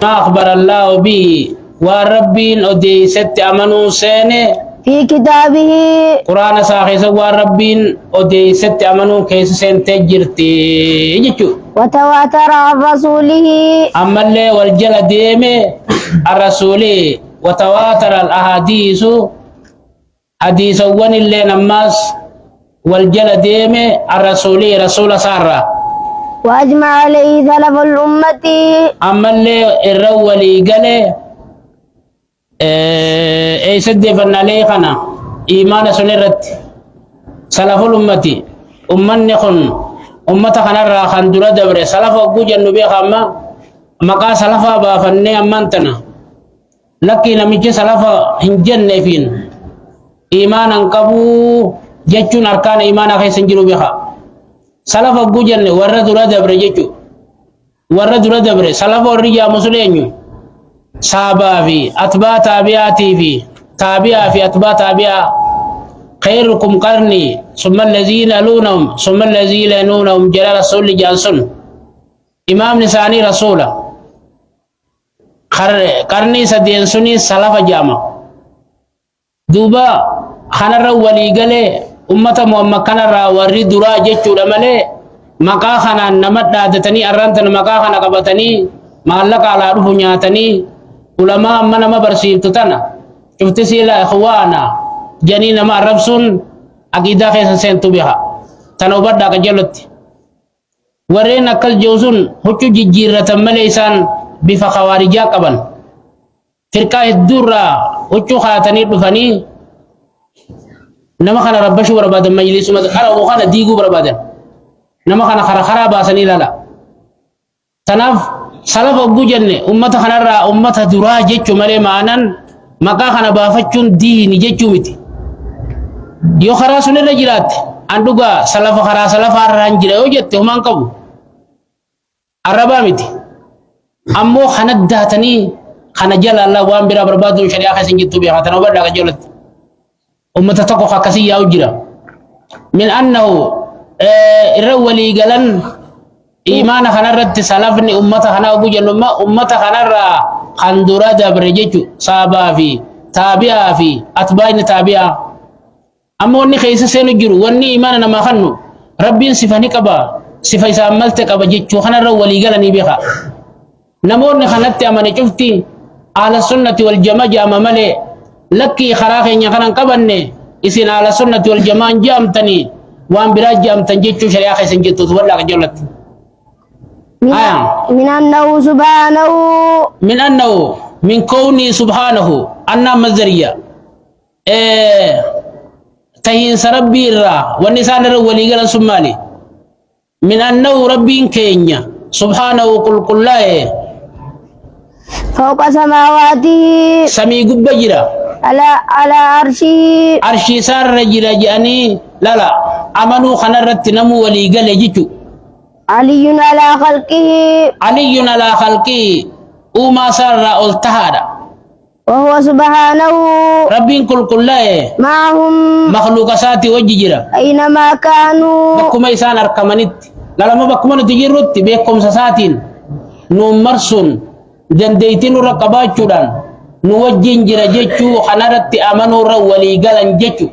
ما أخبر الله به والرب أدي ست أمنوا سنة في كتابه قرآن ساخي سوى الرب أدي ست أمنوا كيس سن تجرتي يجتو وتواتر عن رسوله أما اللي والجل ديمي الرسول وتواتر الأحاديث حديث ون اللي نماس والجل ديمي الرسول رسول سارة وأجمع عليه سلف الأمة أما اللي الرولي قال أي سد فنالي خنا إيمان سنرت سلف الأمة أمني خن أمة خنا را خندرة دبر سلف أبو جنوبي خما مكا سلفا بافني أمانتنا لكن نمجي سلفا هنجن فين إيمان أنكبو جتون أركان إيمان أخي سنجلو بها سلف أبو جن ورد دبر جتو ورد دبر سلف الرجال مسلمين صحابة في أتباع تابعاتي في تابعة في أتباع تابعة خيركم قرني ثم الذين يلونهم ثم الذين يلونهم جلال رسول جانسون إمام نساني رسولا قرني سدين سني سلف جامع دوبا خنر ولي قالي أمة محمد خنر وري درا جتشو لمالي مكا خنا نمت دادتني أرانتن مكا خنا قبتني مالك على روح نياتني علماء من ما برسيب تتنا شفت سيلا إخوانا جنين ما ربسون أكيدا خيسا سنتو بها تنوبت داك جلت ورين أكل جوزون هچو جيجيرة مليسان بفا خوارجا قبن فرقا الدورة هچو خاتني بفني نما خانا ربشو بربادن مجلس مدخل وخانا ديگو بربادن نما خانا خرخرا باسني لالا تناف سلف أبو جنة أمة خنرا أمة درا جتشو مالي معنان مكا خنا بافتشون دين جتشو متي يو خرا سنة رجلات عندوغا سلف خرا سلف رانجل وجت همان قبو الربا متي أمو خنا داتني خنا جل الله وان برا بربادو شريعة خسن جتو بيها تنوبر لك جلت أمة تقو خاكسي يا وجرا من أنه الرولي قلن إيمان خنرت سلفني أمة خنا أبو جنوما أمة خنرا خندورا دبرجتو صابا في تابعا في أتباين تابعا أما وني خيس سينو جرو وني إيمان نما خنو ربي صفاني كبا صفا يساملت كبا جتو خنرا ولي قلني بيخا نمو وني خنت أماني شفتي على السنة والجماعة جام ملي لكي خراخي نخنان كبني إسين على السنة والجماعة جامتني وان براج جامتن جتو شريعة خيسن جتو تبرلك جلت من أنه سبحانه من أنه من كوني سبحانه أنا مزرية تهين سربي الرا والنسان الرولي قال سمالي من أنه ربي كينيا سبحانه قل لا فوق سماواته سمي قبجرا على عرشه أرشي سار رجلا جاني لا لا أمنوا خنرت نمو ولي قال جيتو علي على خلقه علي على خلقه وما سر التهارا وهو سبحانه ربي كل لا معهم مخلوق ساتي وججرا أينما كانوا بكم إنسان أركمنت لا لما بكم تجرت بكم ساتين نمرسون جنديتين ركبات جران نوجين جرا جتشو خنرت أمنوا رولي قالن جتشو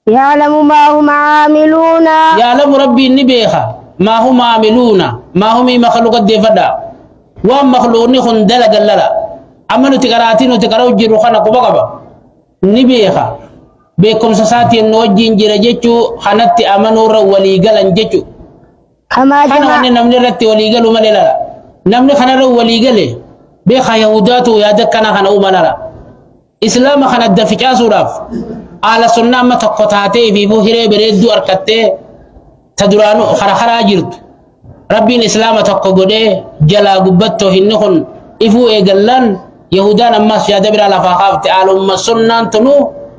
يعلم ما هم عاملون يعلم ربي نبيها ما هم عاملون ما هم مخلوق الدفدا وام مخلوقني خندل قللا أمنوا تكراتين وتكروا جرو خنا كبكبا نبيها بكم ساتين نوجين جرا جتشو خنت أمنوا رولي قالن جتشو كما خنا جمع نمني رتي ولي قالوا مللا نمني خنا رولي قالي بخا يهودات ويادك كان خنا ومنلا إسلام خنا الدفجا سوراف على سنة ما تقطعتي في بوهرة بريدو أركتة تدرانو خرخرا جرت ربي الإسلام تقوده جلا قبته هنخن إفو إيقلن يهودان أما سيادة برا لفاقاف تعالوا أما سنة تنو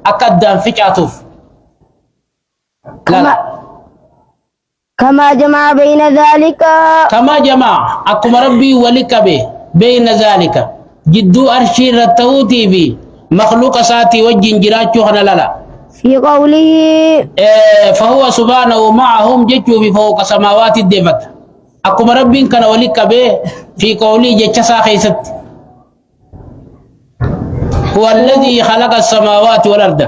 أكدام فجعتوف لا كما جمع بين ذلك كما جمع أكم ربي ولك به بين ذلك جدو أرشي رتوتي في مخلوق ساتي وجين جراتشو لا في قوله فهو سبحانه معهم جتشو بفوق سماوات الدفت أكما ربين كان ولك به في قولي جتشا خيست هو الذي خلق السماوات والأرض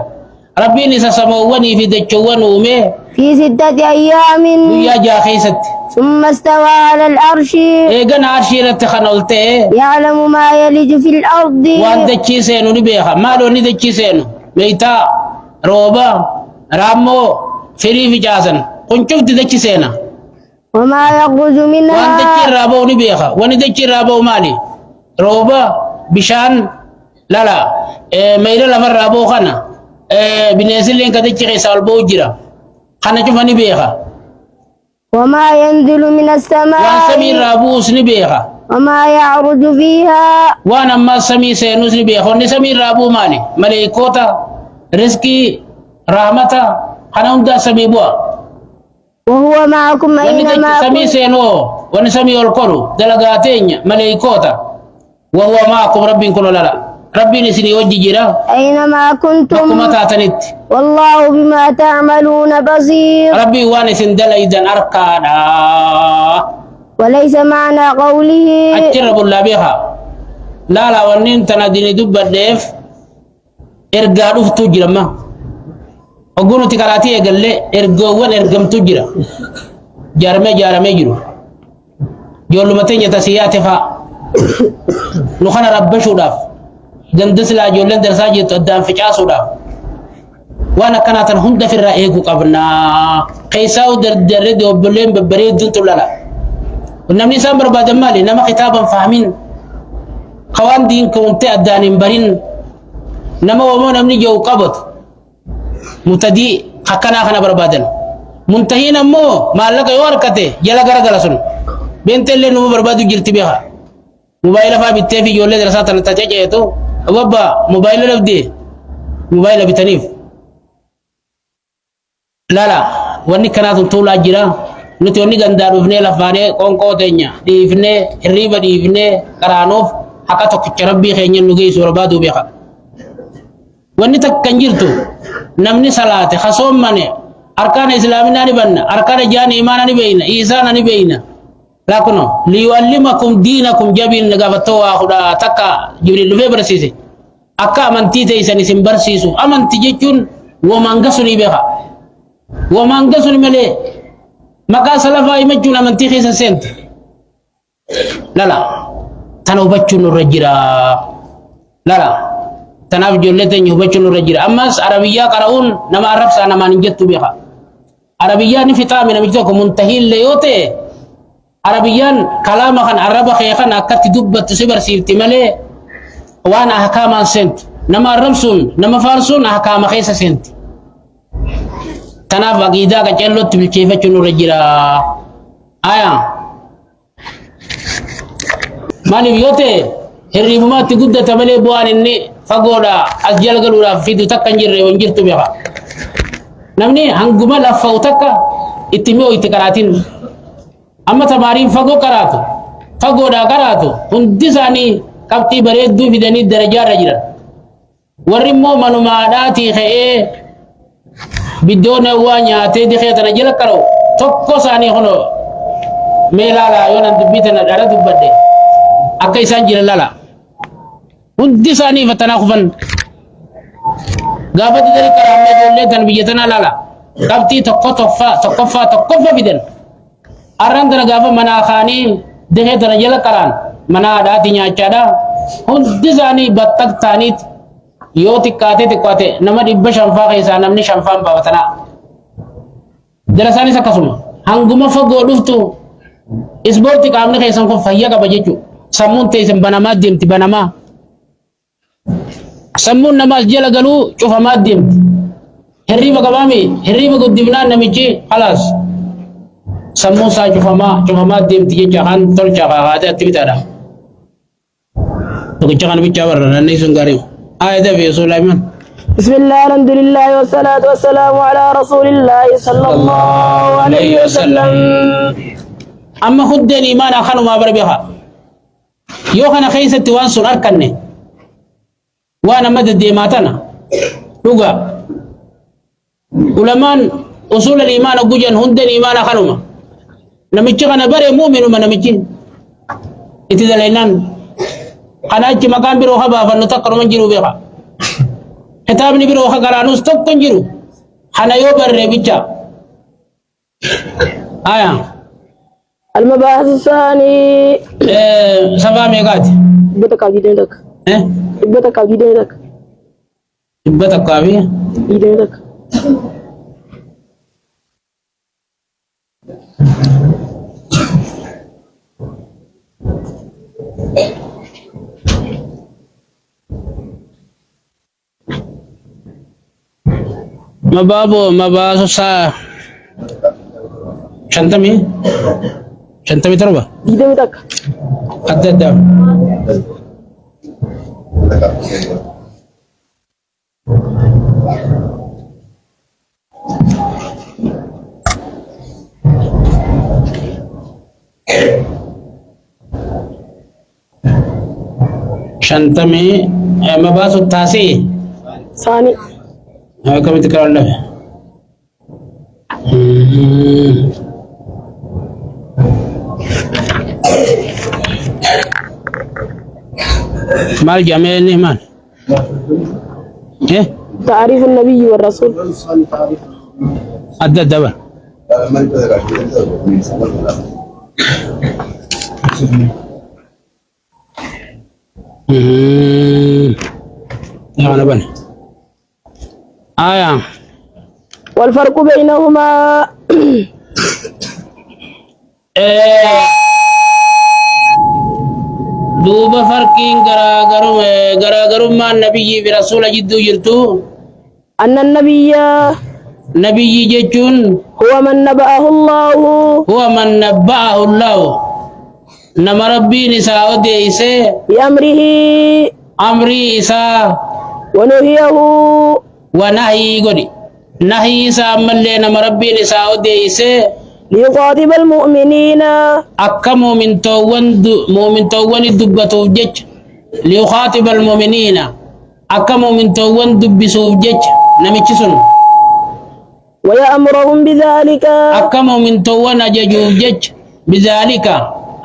ربي نسا سمواني في دجوان ومي في 6 أيام ويا جا خيست ثم استوى على العرش إيغان عرشي رتخنولته يعلم ما يلج في الأرض وان دجي سينو نبيخا مالو ندجي سينو ميتا روبا رامو فري في جاسن كنشوف دجي سينا وما يخرج وان دجي منها رابو نبيخا وان دجي رابو مالي روبا بشان لا لا ميلا لفر رابو خانا بنيسلين كدجي خيسا البوجرا خانا شوف نبيخا وما ينزل من وان السماء سمي رابوس نبيخا وما يعرج فيها وانا ما سمي سينوس نبيخا وان سمي رابو مالي ملائكوتا رزقي رحمتا خانا هم دا سمي بوا وهو معكم أينما سمي كنتم سينو ونسمي القرو دلغاتين ملائكوتا وهو معكم ربي كل لا ربي نسني وجه جرا أينما كنتم كما تاتنت والله بما تعملون بصير ربي وانس دل اذا اركانا وليس معنى قوله اجرب الله بها لا لا ونين تناديني دب الديف ارغا دفتو جرما اغونو تكراتي اغله ارغوون ارغمتو جرا جارمي جرو جولو متين يتسيات فا نخنا ربشو داف جندس لا جولن درساجي تدام فچاسو داف وانا كانت هند في الرأيق قبلنا قيساو در دو بلين ببريد دنتو لالا ونمني سامبر بعد مالي نما خطابا فاهمين خوان دين كونت أدانين برين نما ومو نمني جو قبط متدي حقنا خنا بربادن منتهين أمو ما لك يوركته يلا غرغلا سن بنت اللي نمو بربادو جرتي بها موبايل فا بيتفي جولة درسات نتاجه تو وبا موبايل لبدي موبايل بتنيف لا لا واني كانت طول أجرا نتوني غندار وفني لفاني كونكو تينيا ديفني الريبا ديفني كرانوف حقا تكربي خيني نجي سوربادو بيخا واني تكنجرتو نمني صلاة خصوم مني أركان إسلامي ناني بنا أركان جان إيمان ناني بينا إيسان ناني بينا لكنو ليعلمكم دينكم جبين نغفتوا خدا تكا جبريل لفي برسيسي أكا أمنتي تيساني سنبرسيسو أمنتي جيشون ومانغسوني بيخا ومانغسوني ملي مكا سلفا يمجون أمنتي خيسا سنت لا لا تنو بچون الرجرا لا لا تناف جولتين يبچون الرجرا أمس عربية قرؤون نما عرب سانا ما نجتو بيخا عربية نفتا من أمجتوكم منتهين ليوتي عربيان كلام خان عرب خيخان أكت دبت سبر سيرتي ملي وانا أحكام سنت نما رمسون نما فارسون أحكام خيسا سنت تناف عقيدة كجلو تبكيفة چنو رجرا آيا مالي بيوتي هريبما تقود تملي بوان إني فقودا أجل قلولا فيدو تكا نجر ونجرتو بيخا نمني هنگما لفاو تكا اتميو اتكاراتين أما تمارين فقو كراتو فقودا كراتو هندساني كبتي بريدو بدني درجة رجلا ورمو منو ماداتي خيه بدون وانيا تيدي خيه تنجل كرو توكو ساني خنو ميلالا يونان دبيتنا دارا دبادي أكاي سانجل لالا هندساني فتناخفن غافت داري كرامي جولي تنبيجتنا لالا كبتي تقفى بدن أران تنا غافا منا خاني دخي تنا جل كران منا داتي نياچادا هندساني بطق تانيت يوتي كاتي تقواتي نما دب شنفا خيسا نمني شنفان باوتنا درساني سكسوم هنگوما فقو دفتو اسبورتي كامني خيسان كو فهيا كبجيچو سمون تيسن بنما ديمتي بنما سمون نماز جل غلو شوفا ما ديمتي هريبا كبامي هريبا قدمنا نميچي خلاص سمون سا شوفا ما ديمتي جهان تول جها هذا تبتادا تو جهان بيچاور نيسون غاريم آية في سليمان بسم الله الحمد لله والصلاة والسلام على رسول الله صلى الله عليه وسلم أما خدني إيمان أخانو ما بربيها يوخنا خيسة وانسون أركني وانا مدد ديماتنا لغا علمان أصول الإيمان أقوجان هندن إيمان أخانوما نمشي أنا بري مؤمن وما نمشي إتدلينان أنا أجي مكان بروها بافا نتقر من جرو بها كتابني بروها قرانوس تقن جرو أنا يوبر ربيتشا آية المباحث الثاني سبا ميقات بتك أجدينك بتك أجدينك إبتك كافي أجدينك مبابو سا شنتمي تربة أجدينك أدد شنتمي مباحث التاسي ثاني كم تكرر له مال جامع مال ايه تعريف النبي والرسول أدى الدواء أنا بني آية والفرق بينهما دوبا فرقين غراغرم ما النبي برسول جدو جرتو أن النبي نبي جتون هو من نبأه الله هو من نبأه الله نما ربي نساء ديسه بأمره أمري إساء ونهيه ونهي قدي نهي إساء ملي نما ربي نساء ديسه ليخاطب المؤمنين أكا مؤمن توان دبتو جج ليخاطب المؤمنين أكا مؤمن توان دبسو جج نمتشسن ويأمرهم بذلك أكا مؤمن توان أججو جج بذلك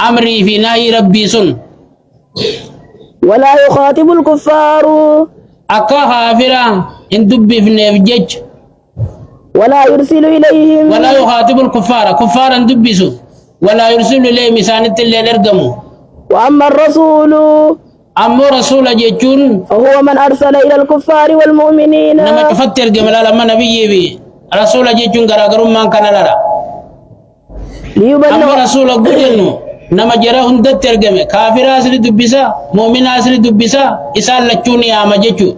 أمري في نهي ربي سن ولا يخاطب الكفار أكا خافرا إن دبي في نفجج ولا يرسل إليهم ولا يخاطب الكفار كفارا دبسوا ولا يرسل إليهم مسانة اللي نرقموا وأما الرسول أما رسول جيتون فهو من أرسل إلى الكفار والمؤمنين نما تفتر جملا لما نبي بي رسول جيتون غراغرم من كان لرا ليبلغ أما رسول قجنو نما جرى هند ترجمة كافر أصل دبسا مؤمن أصل دبسا إسال لچوني آما جيتو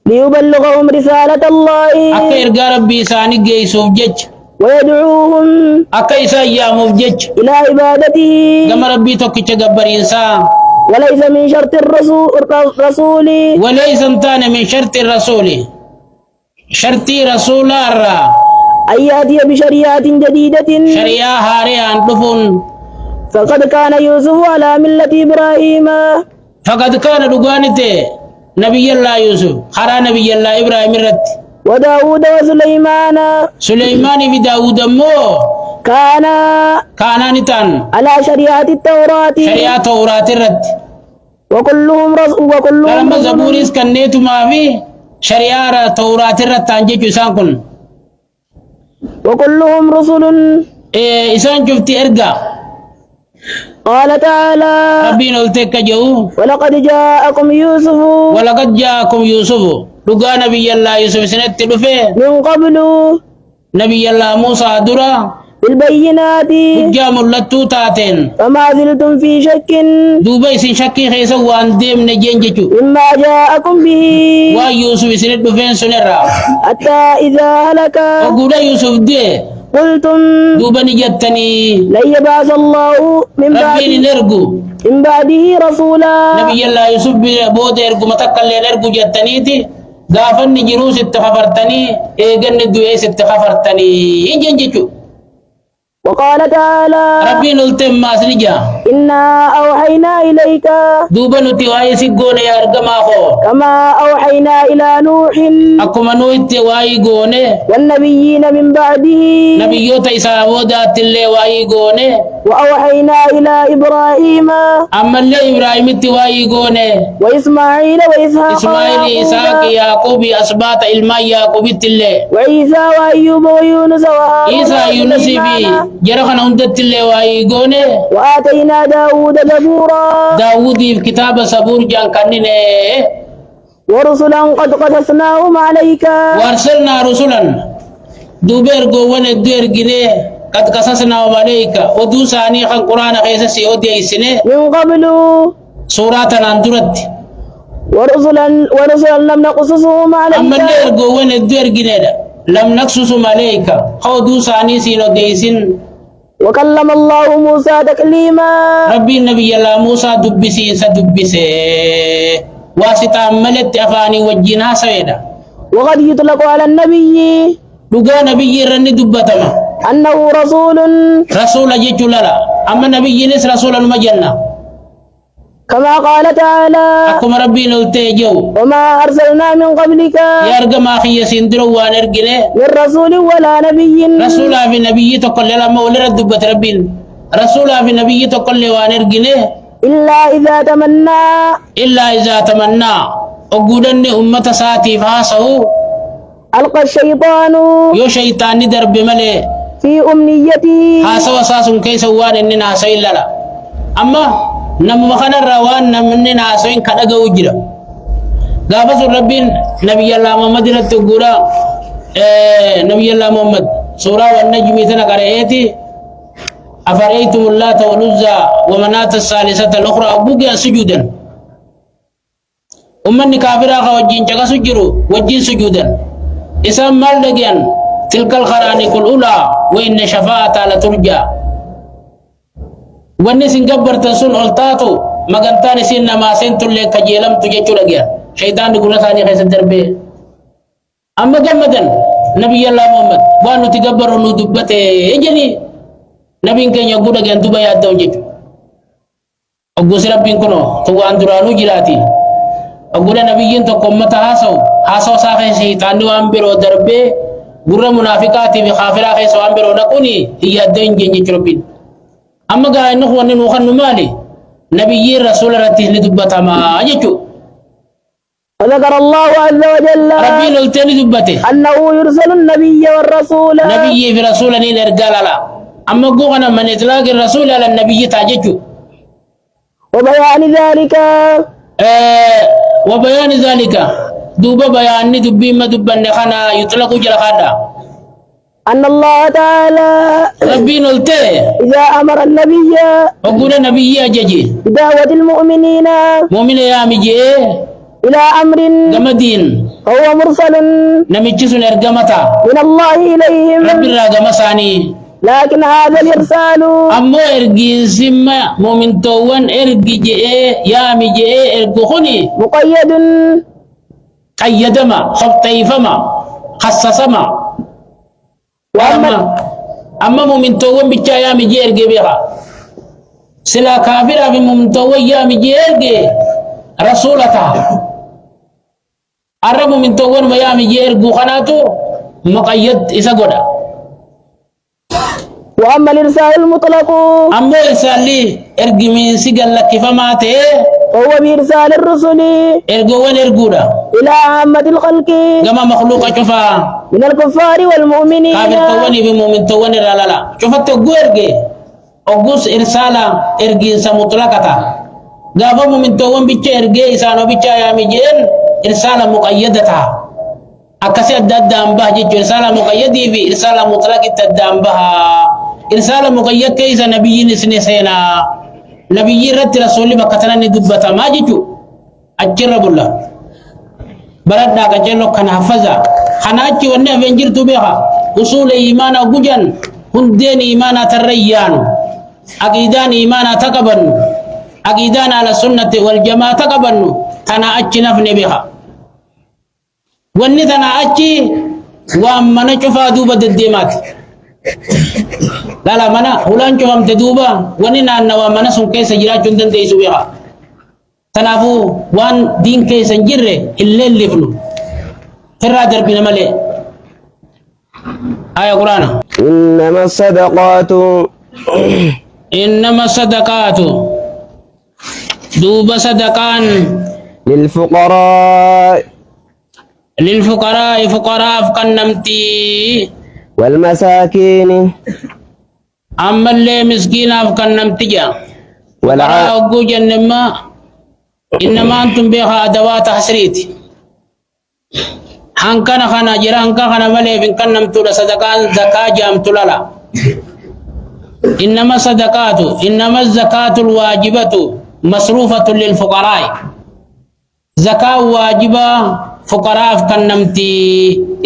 ليبلغهم رسالة الله أكا إرقى ربي إساني جيسوف جيج ويدعوهم أكا إسا ياموف جيج إلى عبادته كما ربي توكي جبر إنسان وليس من شرط الرسول وليس انتان من شرط الرسول شرطي رسول الرّ أن يأتي بشريعة جديدة شريعة هاري عن دفن فقد كان يوسف على ملة إبراهيم فقد كان دقانته نبي الله يوسف خرا نبي الله إبراهيم الرد وداود وسليمان سليمان في داود مو كان نتان على شريعة التوراة شريعة توراة الرد وكلهم لما رسول زبوريس كنيت ما في شريعة توراة الرد تنجي جسان كن وكلهم رسل إسان شفتي إرقا قال تعالى ربي نلتك جو ولقد جاءكم يوسف ولقد جاءكم يوسف لقى نبي الله يوسف سنة دفه من قبل نبي الله موسى درا بالبينات جام اللتو تاتين فما زلتم في شك دوبا سن شكي خيسا وان ديم نجين جيجو مما جاءكم به ويوسف سنة دفين سنرا حتى إذا هلك وقول يوسف دي قلتم دوبا نجتني لن يبعث الله ربي نرجو من بعده رسولا نبي الله يوسف بود يرجو متكل نرجو جتنيتي دافن جروس اتخفرتني ايجن دويس اتخفرتني يجن جيجو وقال تعالى ربي نلتم ما سنجا إنا أوحينا إليك دوبا نتي واي سيغون يا ارغما خو كما أوحينا إلى نوح اكما نويت واي غوني والنبيين من بعده نبيوتا إسا ودات اللي واي غوني وأوحينا إلى إبراهيم أما اللي إبراهيم التواي غوني وإسماعيل وإسحاق إسماعيل إسحاق يعقوب أسباط إلما يعقوب التلي وعيسى وأيوب ويونس وهارون إيسا يونس بي وسليمان جرخنا هندت اللي واي غوني وآتينا داود زبورا داود كتاب صبور جان كنني ورسلا قد قصصناهم عليك وارسلنا رسلا دوبير غوون الدير جنيه قد قصصنا عليك ودوساني خان قرآن خيسا سيودي إسنه من قبل سورة اندرت ورسلا لم نقصصهم عليك أما اللي يرجون الدير جنيه لم نقصص عليك خودو ساني سينو ديسن وكلم الله موسى تكليما ربي النبي الله موسى دبسي سدبسي واسطة ملت أفاني وجينا سويدا وقد يطلق على النبي لقى نبي رني دبتما أنه رسول رسول جيتشولا أما نبي نس رسول المجنة كما قال تعالى أكم ربي نلتيجو وما أرسلنا من قبلك يرجم أخي سندرو وانرجله من رسول ولا نبي رسول في نبي تقول لما ولد دبت ربين رسول في نبي تقول وانرجله إلا إلا إذا تمنى أقولن أمة ساتي فاسه ألقى الشيطان يو شيطان درب ملي في أمنيته هاسا وساس كيس وان إننا سوين لا أما نم مخنا الروان نمننا سوين كذا وجرا قابس ربين نبي الله محمد رتقولا نبي الله محمد سورة والنجم تنقرأتي أفرأيتم اللات والعزى ومناة الثالثة الأخرى أبوك سجودا أمني كافرة وجين جاك سجروا وجين سجودا إسام مال دقيان تلك الخرانق الأولى وإن شفاعة لترجى واني سنقبر تنسون ألتاتو مغانتاني سنة ما سنتو اللي كجيلم تجيشو لقيان شيطان يقول ثاني خيس الدربي أما قمدا نبي الله محمد وانو تقبر ندبته يجني نبي كان يقول لك أنتم يا دوجك أقول ربي كنو تو أندرانو جلاتي أقول نبي أنتم كم هاسو ساخي شيطان وامبرو دربه غرة منافقاتي بخافرة خيس وامبرو نكوني هي الدين جنجي ربي أما قال إنه هو نخن مالي نبي رسول رتيه لدبتا ما أجتو وذكر الله عز وجل ربي نلتني دبته أنه يرسل النبي والرسول نبي في رسول نرجال لا أما قوغنا من إطلاق الرسول على النبي تاججو وبيان ذلك وبيان ذلك دوب بيان دبي ما دبن خنا يطلق جل خدا أن الله تعالى ربي نلته إذا أمر النبي وقول نبي أججي بدعوة المؤمنين مؤمن يا مجي إلى أمر جمدين فهو مرسل نمجس نرجمتا من الله إليهم ربي راجم ساني لكن هذا الإرسال أمو إرجي سما مؤمن توان إرجي يا مجي إرجخني مقيد قيدما خطيفما خصصما أما مؤمن توان بيتشا يا مجي إرجي بها سلا كافرة بمؤمن توان يا مجي إرجي رسولتا الرب من توان ما يا مجي إرجو خناتو مقيد إسا قدا وأما الإرسال المطلق أما إرسالي إرجي من سجل لك فماته وهو بإرسال الرسل إرجوان إرجودا إلى عامة الخلق كما مخلوق شوفا من الكفار والمؤمنين كافر تواني بمؤمن تواني لا شوفت تقويرجي أقص إرسالا إرجي سمطلقتا غافا مؤمن توان بيتش إرجي إسانو بيتش يا مجين إرسالا مقيدتا أكسي الدام به جيتش إرسالا مقيدي في إرسالا مطلق الدام بها إرسالا مقيد كيس نبي نسني سينا نبي رت رسول بكتنا ندبتا ما جيتو أجرب الله برد كجلو كان حفظا خناجي وني أفنجر تبيها أصول إيمانا وجن هندين إيمانا تريان أكيدان إيمانا تقبل أكيدان على السنة والجماعة تقبل تنا أجي نفني بها وني تنا أجي وأما نشوفها دوبة الدمات لا لا منا هلان جو هم تدوبا وننا نوا منا سون كيس جرا جندن تيسو بيها تنافو وان دين كيس جرة إلا اللي فلو ترى دربنا ملء آية قرآن إنما الصدقات إنما الصدقات دوب صدقان للفقراء للفقراء فقراء فكنمتي والمساكين أما اللي مسكين فكنمتي جا والع- أقول جنما إنما أنتم بها أدوات حسريت هنكنا خنا جرا هنكنا خنا ملء فكنمتو لصدقان زكاة جام تلالا إنما الصدقات إنما الزكاة الواجبة مصروفة للفقراء زكاة واجبة فقراء كنمتي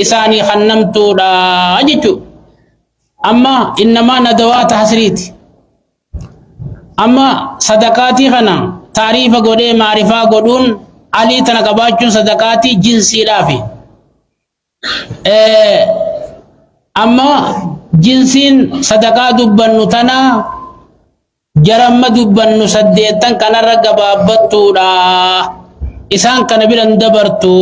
إساني خنمتو لا أجتو أما إنما ندوات حسريت أما صدقاتي خنا تعريف قولي معرفة قولون علي تنقباتشو صدقاتي جنسي لافي أما جنسين صدقاء دبنو تنا جرم دبنو سديتن كان رقبابتو لا إسان كان بلن دبرتو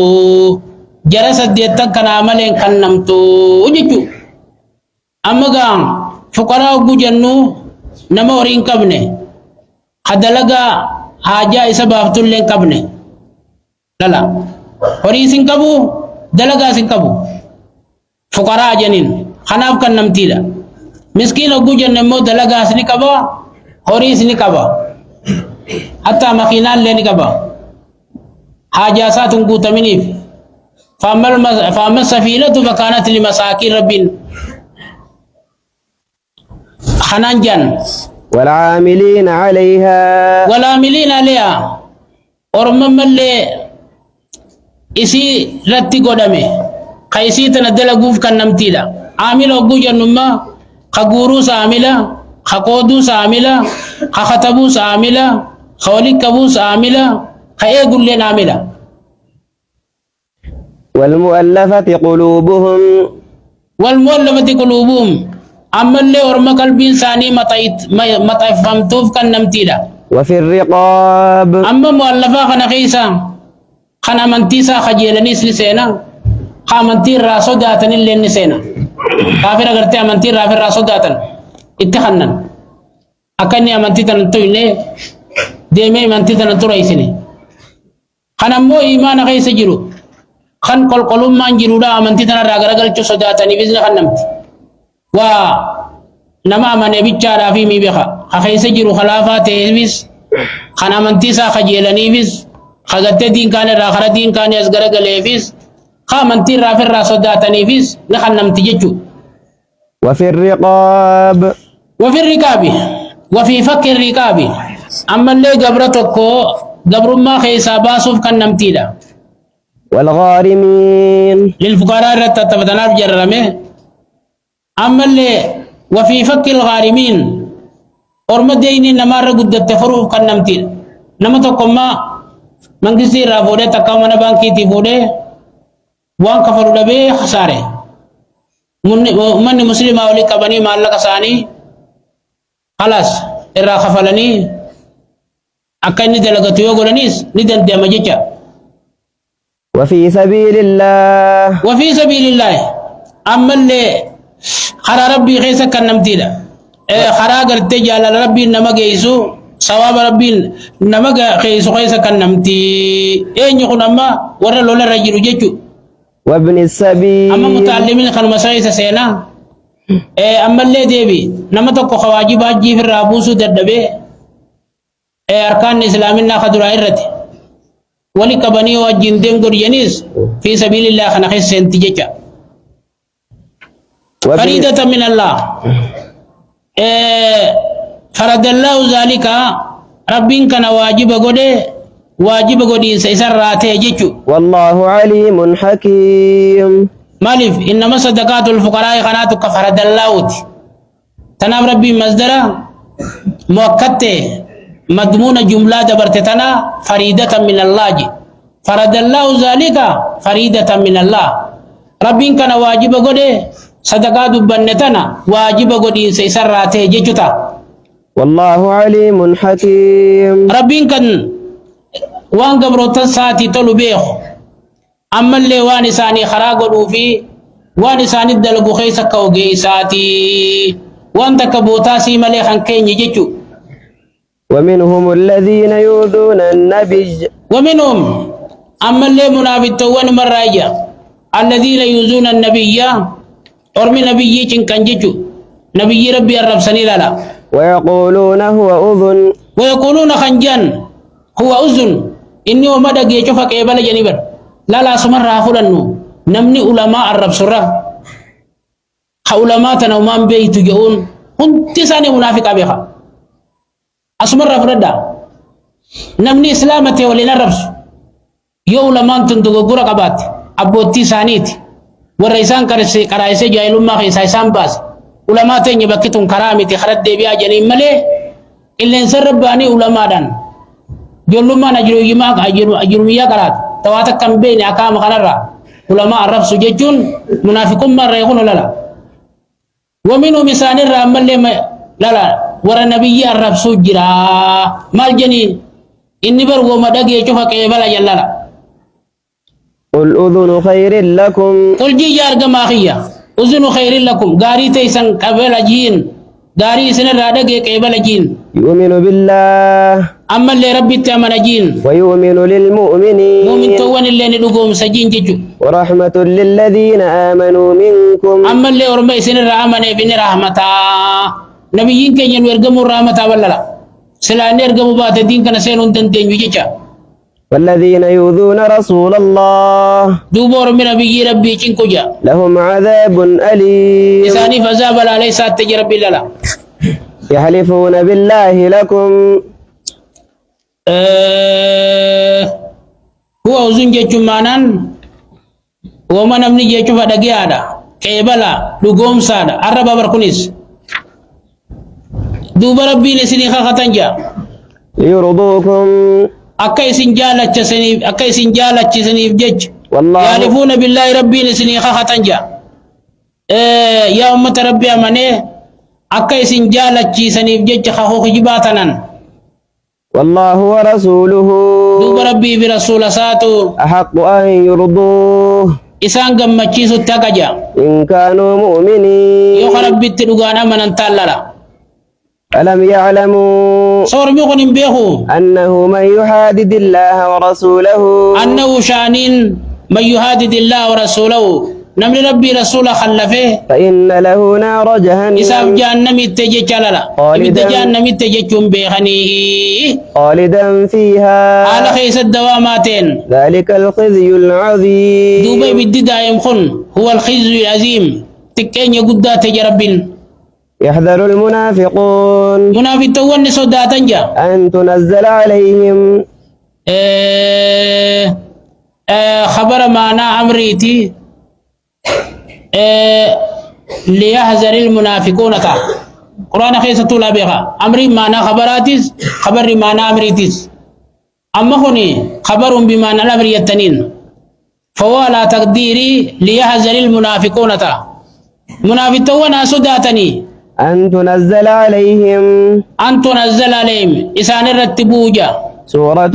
جرى سديتن كان عملين كان نمتو وجيجو أما قام فقراء بجنو نمورين كبني خدلقا حاجة إسابافتو لين كبني لا لا وريسين كبو دلقا سين كبو فقراء جنين خناف كان نمتيلا مسكين أبو جنمو دلقا سني كبا هوري سني كبا حتى مخينان لين كبا حاجاسات قوت منيف فأما السفينة فكانت لمساكين رب خنان جن والعاملين عليها والعاملين عليها أرمم اللي إسي رتي قدامي خيسي تندل قوف كان نمتيلا عامل أبو جنما خغوروس عاملا خقودوس عاملا خختبوس عاملا خوليكبوس عاملا خيقول لنا عاملا والمؤلفة قلوبهم والمؤلفة قلوبهم أما اللي أرمى قلبي إنساني مطايف فمتوف كان نمتيلا وفي الرقاب أما مؤلفة خنا خيسا خنا منتيسا خجيلني سلسينا خامنتي راسو داتن اللي نسينا كافر أغرتي أمنتي رافر راسو داتن اتخنن أكني أمنتي تنتو إني ديمي أمنتي تنتو رئيسيني خنا مو إيمان خيس جرو خن قل قلوم من جرو دا أمنتي تنا راغرغل چو صداتني بزن خنمت و نما من بيچارا في مي بخا خيس جرو خلافات بس خنا أمنتي سا خجيلني بس خغت دين كان راخر دين كان أزغرغل بس خامنتي رافر راسو داتني بس نخنمت جچو وفي الرقاب وفي الركاب وفي فك الركاب أما اللي قبرتكو قبر ما خيسا باسوف كان نمتيلا والغارمين للفقراء رتتبتنا بجرمه أما اللي وفي فك الغارمين أرمى ديني نمار قد التفروف كان نمتيل نمتكم ما من كسير رافوده تكامنا بانكي تفوده وان كفروا لبه خساره من مسلم أولي كبني مالك ساني خلاص إرا خفلني أكني دلقتو يقولنيس ندن دمجيكا وفي سبيل الله وفي سبيل الله أما اللي خرا ربي خيسا كان نمتيلا خرا قرتي جال ربي نما جيسو سواب ربي نما خيسو خيسا كان نمتي يقول أما ورا لولا رجل جيكو وابن السبيل أما متعلمين خانوا مسايسة سينا أما اللي ديبي نما تقو خواجبات جيف الرابوسو دردبي أركان إسلامنا خدرا إرتي ولي كبني وجندين قريانيس في سبيل الله خنخيس سنتيجيكا فريدة من الله فرد الله ذلك ربين كان واجب قدين سيسر راتي جيكو والله عليم حكيم مالف إنما صدقات الفقراء خناتك فرد الله تنام ربي مصدر مؤكدة مضمون جملة دبرتنا فريدة من الله فرد الله ذلك فريدة من الله ربين كان واجب قد صدقات بنتنا واجب قدين سيسراته جيجتا والله عليم حكيم. ربين كان وان قبروتن ساتي تلو بيخ أما اللي وان ساني خراقلو في وان ساني دلقو خيسا كوغي ساتي وان تكبوتا سيما ليخان كين يجيجو. ومنهم الذين يؤذون النبي. ومنهم أما اللي منافقون مراجع الذين يؤذون النبي أرمي نبي كان جيجو نبي ربي الرب سني لا ويقولون هو أذن. ويقولون خنجان هو أذن إني وما دقي شوفك إبلا جنبر لا سمر رافلنو نمني علماء الرب سرة علماء تنومان بيت جون كنت ساني منافق بها أسمر رافلدا نمني إسلامته ولنا الرب يو علماء تنتو غورا قبات أبوتي سانيت والرئيسان كرايسي جايلون ما خيسان باس علماء تنجي بكتون كرامتي خرد ديبيا جنين ملي إلا نسرب باني علماء دان جلو ما نجرو يماك أجرو ميا كرات تواتك كم بين أكام خنرا علماء الرب سججون منافقون ما ريحون لا ومنه مسان الرحمن لما لا ورا نبي الرب سجرا مال جنين إني برغو مدقي يشوفك يبلا جلالا. قل أذن خير لكم. قل جي جارق ماخية أذن خير لكم غاري تيسن قبل جين غاري سن رادق قبل جين. يؤمن بالله. أما اللي ربي تأمن جين ويؤمن للمؤمنين. مؤمن توان اللي ندقوم سجين جيجو. ورحمة للذين آمنوا منكم. أما اللي أرمي سن الرحمن بن رحمتا نبيين كي ينورقموا الرحمة ولا لا سلاني ارقموا بات الدين كان سينون تنتين بيجيشا. والذين يؤذون رسول الله. دوبور من نبي ربي چنكو جا لهم عذاب أليم. إساني فزاب لا ليس تجرب لا يحلفون بالله لكم. هو أذن جيشو مانان ومن أمني جيشو فدقي هذا كيبلا لقوم سادا عربا بركنيس دوب ربي نسيني خاقتنجا ليرضوكم. أكاي سنجالة سنيف جج والله يعرفون بالله ربي نسيني خاقتنجا يا أمة ربي أماني أكاي سنجالة سنيف جج خاقوك جباتنا. والله ورسوله دوب ربي برسول ساتو أحق أن يرضوه. إسان قمتشيسو تاكجا إن كانوا مؤمنين. يوخ ربي تلقانا من انتالالا. ألم يعلموا صور ميخون بيخو أنه من يحادد الله ورسوله. أنه شانين من يهادد الله ورسوله نمر ربي رسول خلفه فإن له نار جهنم. إساف جهنم التجي جلالا إبت جهنم التجي بيخنيه خالدا فيها. على خيس الدواماتين ذلك الخزي العظيم. دوبي بدي دائم خن هو الخزي العظيم تكين يقود تجربين. يحذر المنافقون منافق توان صداتن جا أن تنزل عليهم. خبر معنا أمريتي ليحذر المنافقون تا قرآن خيسة طولا بيها أمري معنا خبراتيس خبر معنا أمريتيس أما هني خبر بمعنى الأمر التنين فهو على تقديري ليحذر المنافقون تا منافق توان صداتني أن تنزل عليهم. أن تنزل عليهم إسان الرتبوجا سورة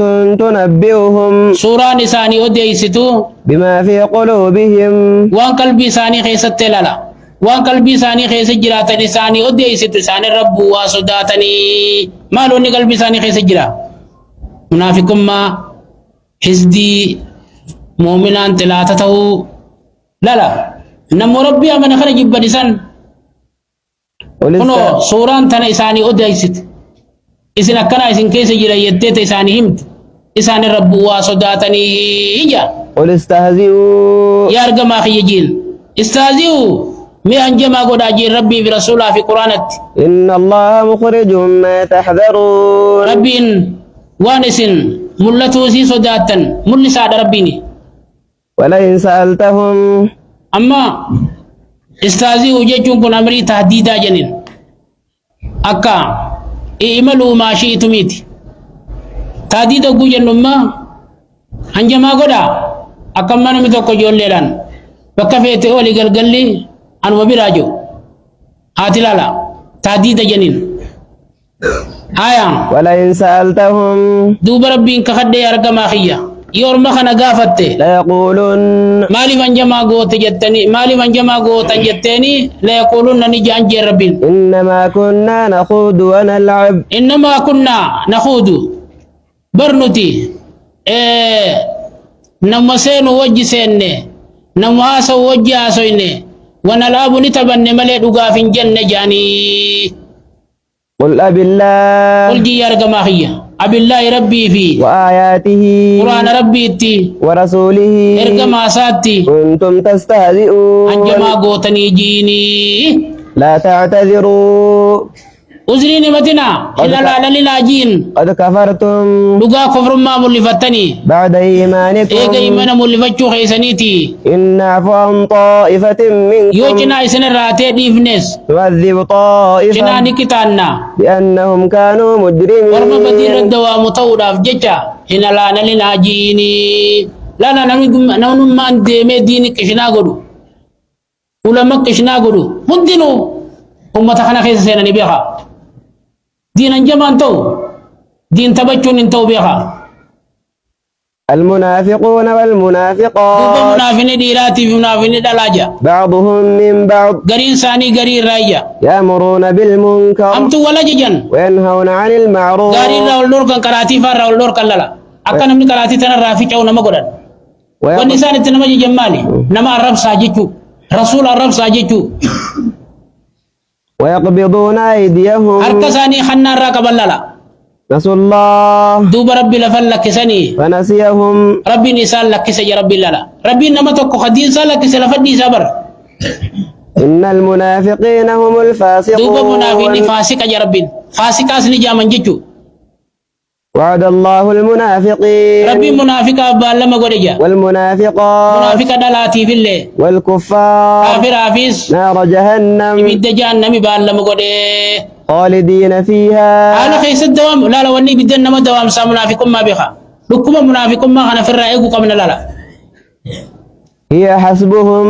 تنبئهم سورة نساني أديستو بما في قلوبهم. وان قلبي ساني خيست لالا وان قلبي ساني خيست جرات نساني أديستو ساني الرب وصداتني ما لوني قلبي ساني خيست جرا منافقكم ما حزدي مؤمنان تلاتته لا نمو ربي أمن خرج بدسان كنو سوران تنا إساني أديست إسن أكنا إسن كيس جرا يدت إساني همت إساني رب وصداتني إجا. قل استهزئوا. يا رجما خيجين استهزئوا مي أنجما قد أجين ربي في رسوله في قرآنت. إن الله مخرج ما تحذرون. ربي وانسن ملتو سي صداتن مل سعد ربيني. ولئن سألتهم. أما استهزئوا جيجون كن أمري تهديدا جنين أكا اعملوا ما شئتم تهديد أقول جنما أنجما قد أكمل متوقع جول ليلان بكفيت أولي قلقلي أنا وبراجو هاتلالا تهديد جنين آية ولئن سألتهم دوب ربي كخدي أرقم أخيا يورما خنا قافت ليقولن مالي من جما قوت جتني مالي من جما قوت جتني لا يقولون نجي عن ربين إنما كنا نخوض ونلعب إنما كنا نخوض برنتي إيه نمسين وجه سيني نمواس وجه أسويني ونلعب نتبني ملي دقا في الجنة جاني قل أبي الله قل جي أرقم أخيا أبي الله ربي في وآياته قرآن ربي تي ورسوله أرقم أساتي كنتم تستهزئون أنجما قوتني جيني لا تعتذروا أزريني متنا إلا لا للاجين قد كفرتم لقا كفر ما ملفتني بعد إيمانكم إيجا إيمانا ملفتشو خيسانيتي إن نعفو عن طائفة منكم يوچنا إسن راتي ديفنس نعذب چنا طائفة نكتانا بأنهم كانوا ورما مجرمين بدير الدوام طولا في ججا إن لا للاجيني لا نانو ما أنت مديني كشنا قدو ولما كشنا قدو مدينو أمتا خيسا نبيها دين انجمان تو دين تبجون انتو بيها المنافقون دوبا والمنافقات منافني ديراتي في منافني دلاجة بعضهم من بعض قرين ساني قرين رايا يأمرون بالمنكر أمتو ولا ججن وينهون عن المعروف قرين راول نور كان كراتي فار راول نور كان للا أكا نمني كراتي تنا رافي چاو نما قدن والنسان تنما جمالي نما الرب ساجيچو رسول الرب ساجيچو ويقبضون أيديهم هركا ساني خنان راكب للا نسوا الله دوب ربي لفلك سني فنسيهم ربي نسال لك سجى ربي للا ربي نما تكو خدين سالك سلفدي صبر إن المنافقين هم دوبا الفاسقون منافقين فاسق يا ربي فاسق أصلي جامن جيتو وعد الله المنافقين ربي منافق بالما غدجا والمنافقات منافق دلاتي في الله والكفار كافر حافظ نار جهنم بيد جهنم بالما غدي خالدين فيها انا خيس الدوام لا لا وني بدنا ما دوام سا منافق ما بخا لكم منافق ما انا في الرايق قبل لا لا هي حسبهم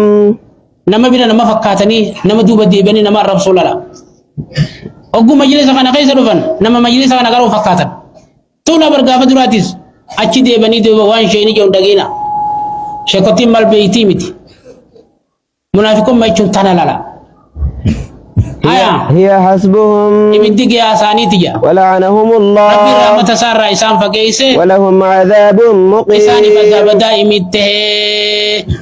نما بينا نما فكاتني نما دوب دي بني نما رسول الله اوغو مجلس انا خيس دفن نما مجلس انا غرو فكاتن تونا برغافه دراتيس اچي دي بني دو وان شيني جو دغينا شكوتي مال بيتي متي منافقون ما يچون تانا لا هي حسبهم ibiddi ya sani tija ولعنهم rabbi الله rahmata sarra isan fageise ولهم عذاب isani مقيم fagabada imitte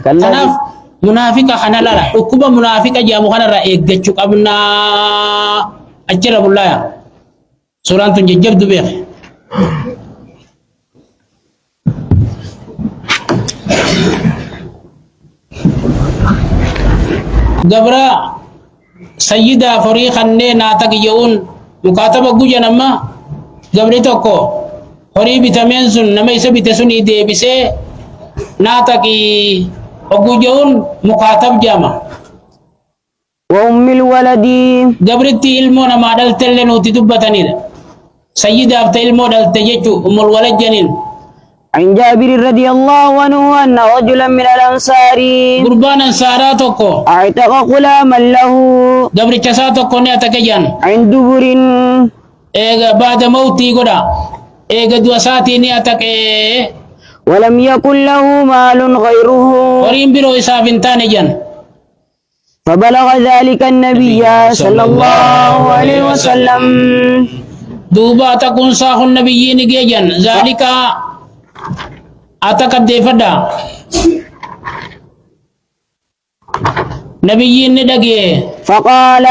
tanaf munafika khanalala ukuba munafika jamu khanara eggechu qabna ajra bullaya suran tun jabdu be gabra sayyida fariqanne natak yawun mukataba guja nama gabri tokko hori bitamen sun nama isa bitasuni debise nataki ogujawun mukatab jama وأم الولد gabritti ilmo nama daltelle nuti dubbatanida sayyida afta ilmo dalte jechu umul walad janin عن جابر رضي الله عنه أن رجلا من الأنصار gurbanan sara tokko اعتق غلاما له gabricha sa tokko ne atakajan عن دبر ega ba'da mauti goda ega dua saati ni atake ولم يكن له مال غيره horin biro isafintane jan فبلغ ذلك النبي صلى الله عليه وسلم دوبا تكون صاح النبيين جيجان ذلك أتكد فدا نبيين ندقي فقال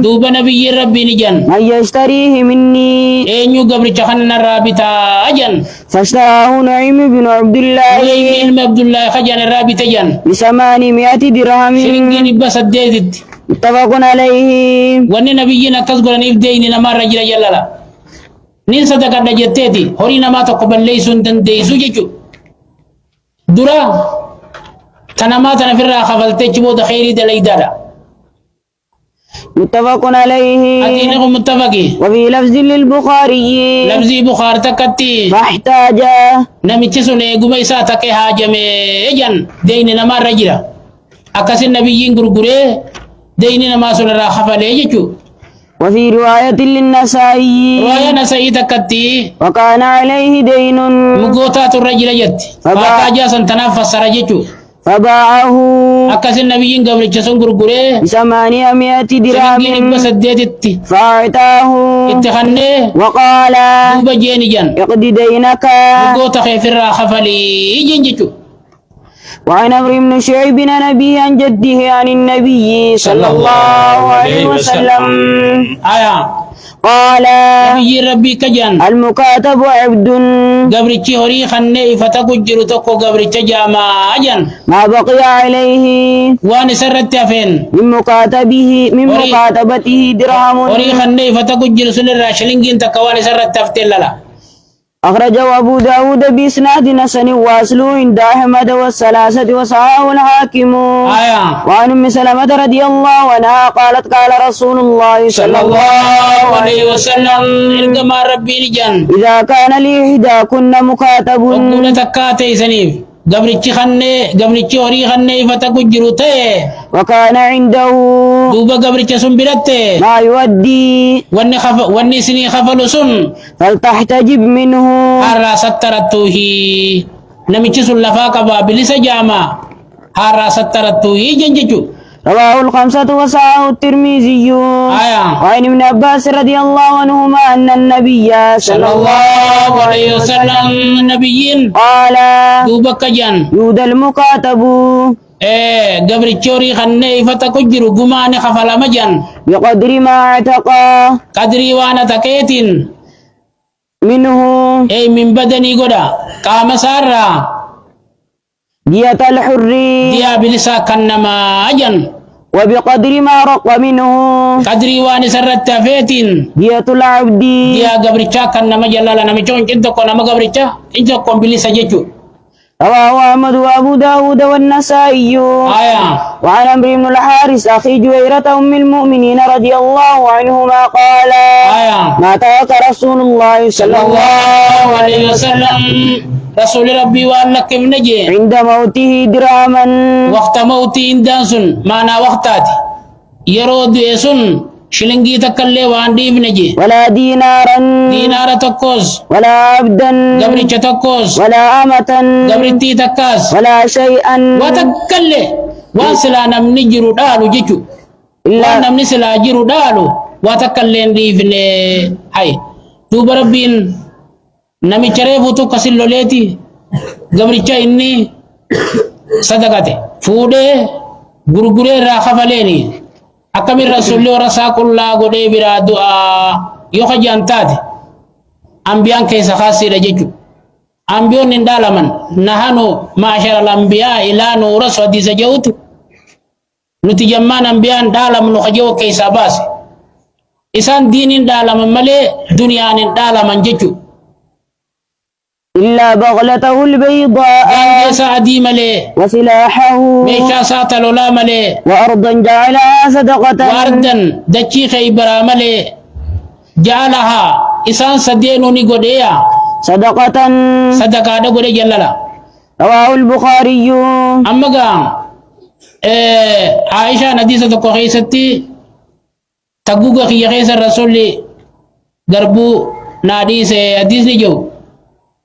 دوبا نبي ربي نجان من يشتريه مني أين يقبر جهنم الرابطة أجن فاشتراه نعيم بن عبد الله وإن عبد الله خجان الرابطة جان ب800 درهم شرنجين بس الديدت متفق عليه وأن نبيين أكسقر نفدين نمار رجل جلالا نين صدق النجتتي هورينا ما تقبل ليسون تنديسو جيجو درا تنما تنفر خفلتي جبود خيري دليدادا متفق عليه أدينكم متفقي وفي لفظ للبخاري لفظي بخار تكتي فاحتاج نمتش سنة قميسا تكي حاجمي إجن دين نما رجلا أكس النبيين قرقري ديننا ما سن را خفله يجو وفي رواية للنسائي رواية نسائي تكتي وكان عليه دين مقوتات الرجل جت فاتا تنافس رجتو فباعه أكاس النبي قبل جسون غرغره ب800 درهم بس اديتي فأعطاه اتخنه وقال دوبا جيني جن اقض دينك مقوتا خيفر خفلي جنجتو وعن عمرو بن شعيب عن أبيه عن جده عن النبي صلى الله عليه وسلم آية قال نبي ربي كجان المكاتب عبد قبرتي هوري خني فتكجر تكو قبرتي جاما أجن ما بقي عليه وان سرت فين من مكاتبته درهم هوري خني فتكجر سن الراشلين تكوان سرت فتل لا أخرجه أبو داود بإسناد حسن واصله عند أحمد والثلاثة وصححه الحاكم آية وعن أم سلمة رضي الله عنها قالت قال رسول الله صلى الله عليه وسلم إرقما ربي لجان إذا كان لإحداكن مكاتب وقول تكاتي سنيف قبرتي هوري خني فتكجر تي وكان عنده دوبا قبرتي سنبرت ما يودي واني سني خفل سن فلتحتجب منه هارا سترتوه نمشي سلفا قبا بلس جاما هارا سترتوه جنججو رواه الخمسة وصححه الترمذي آية وعن ابن عباس رضي الله عنهما أن النبي صلى الله عليه وسلم النبيين قال دوبا كجان يود المكاتب قبر الشوري خني فتكجر قمان خفل مجان بقدر ما اعتق قدري وانا تكيتين منه من بدني قدا قام سارا دية الحر ديا بلسا كنما أجن وبقدر ما رق منه قدري وانا سرت فيتين دية العبد ديا قبر الشا كنما جلالا نمشون انتو نما قبر الشا انتو قم بلسا جيشو رواه أحمد وأبو داود والنسائي آية وعن عمرو بن الحارث أخي جويرة أم المؤمنين رضي الله عنهما قال آية ما ترك رسول الله صلى الله عليه وسلم رسول ربي وأنك منجي عند موته درهما وقت موتي اندانسون معنا وقتاتي يرود يسون شلنجي تكلي وان ديف نجي ولا دينارا دينار تكوز ولا عبدا قبر تكوز ولا أمة قبر تي تكاز ولا شيئا وتكلي واسلا نمنجر دالو جيشو إلا ونمني سلا جيرو دالو وتكلي ديف ني هاي توب ربين نمي چريفو تو كسل لوليتي قبر چا إني صدقاتي فودي غرغري راخفليني أكمل رسول ورساك الله قد برا دعاء يخجي أنتاتي أنبيان كيس خاصي رجيجو أنبيون ندالمن نحن معشر الأنبياء إلى نور سودي سجوت نتجمعنا أنبيان دالم نخجو كيس باس إسان دين دالمن ملي دنيا دالمن جيجو إلا بغلته البيضاء جانجي سعدي ملي وسلاحه ميشا ساتلو لا ملي وأرضا جعلها صدقة واردن دچي خيبرا ملي جعلها إسان سدينو نيغوديا صدقة صدقة دغودي جلالا رواه البخاري أما قام عائشة نديسة كوخيستي تقوغ خي خيس الرسول غربو ناديس حديث نجو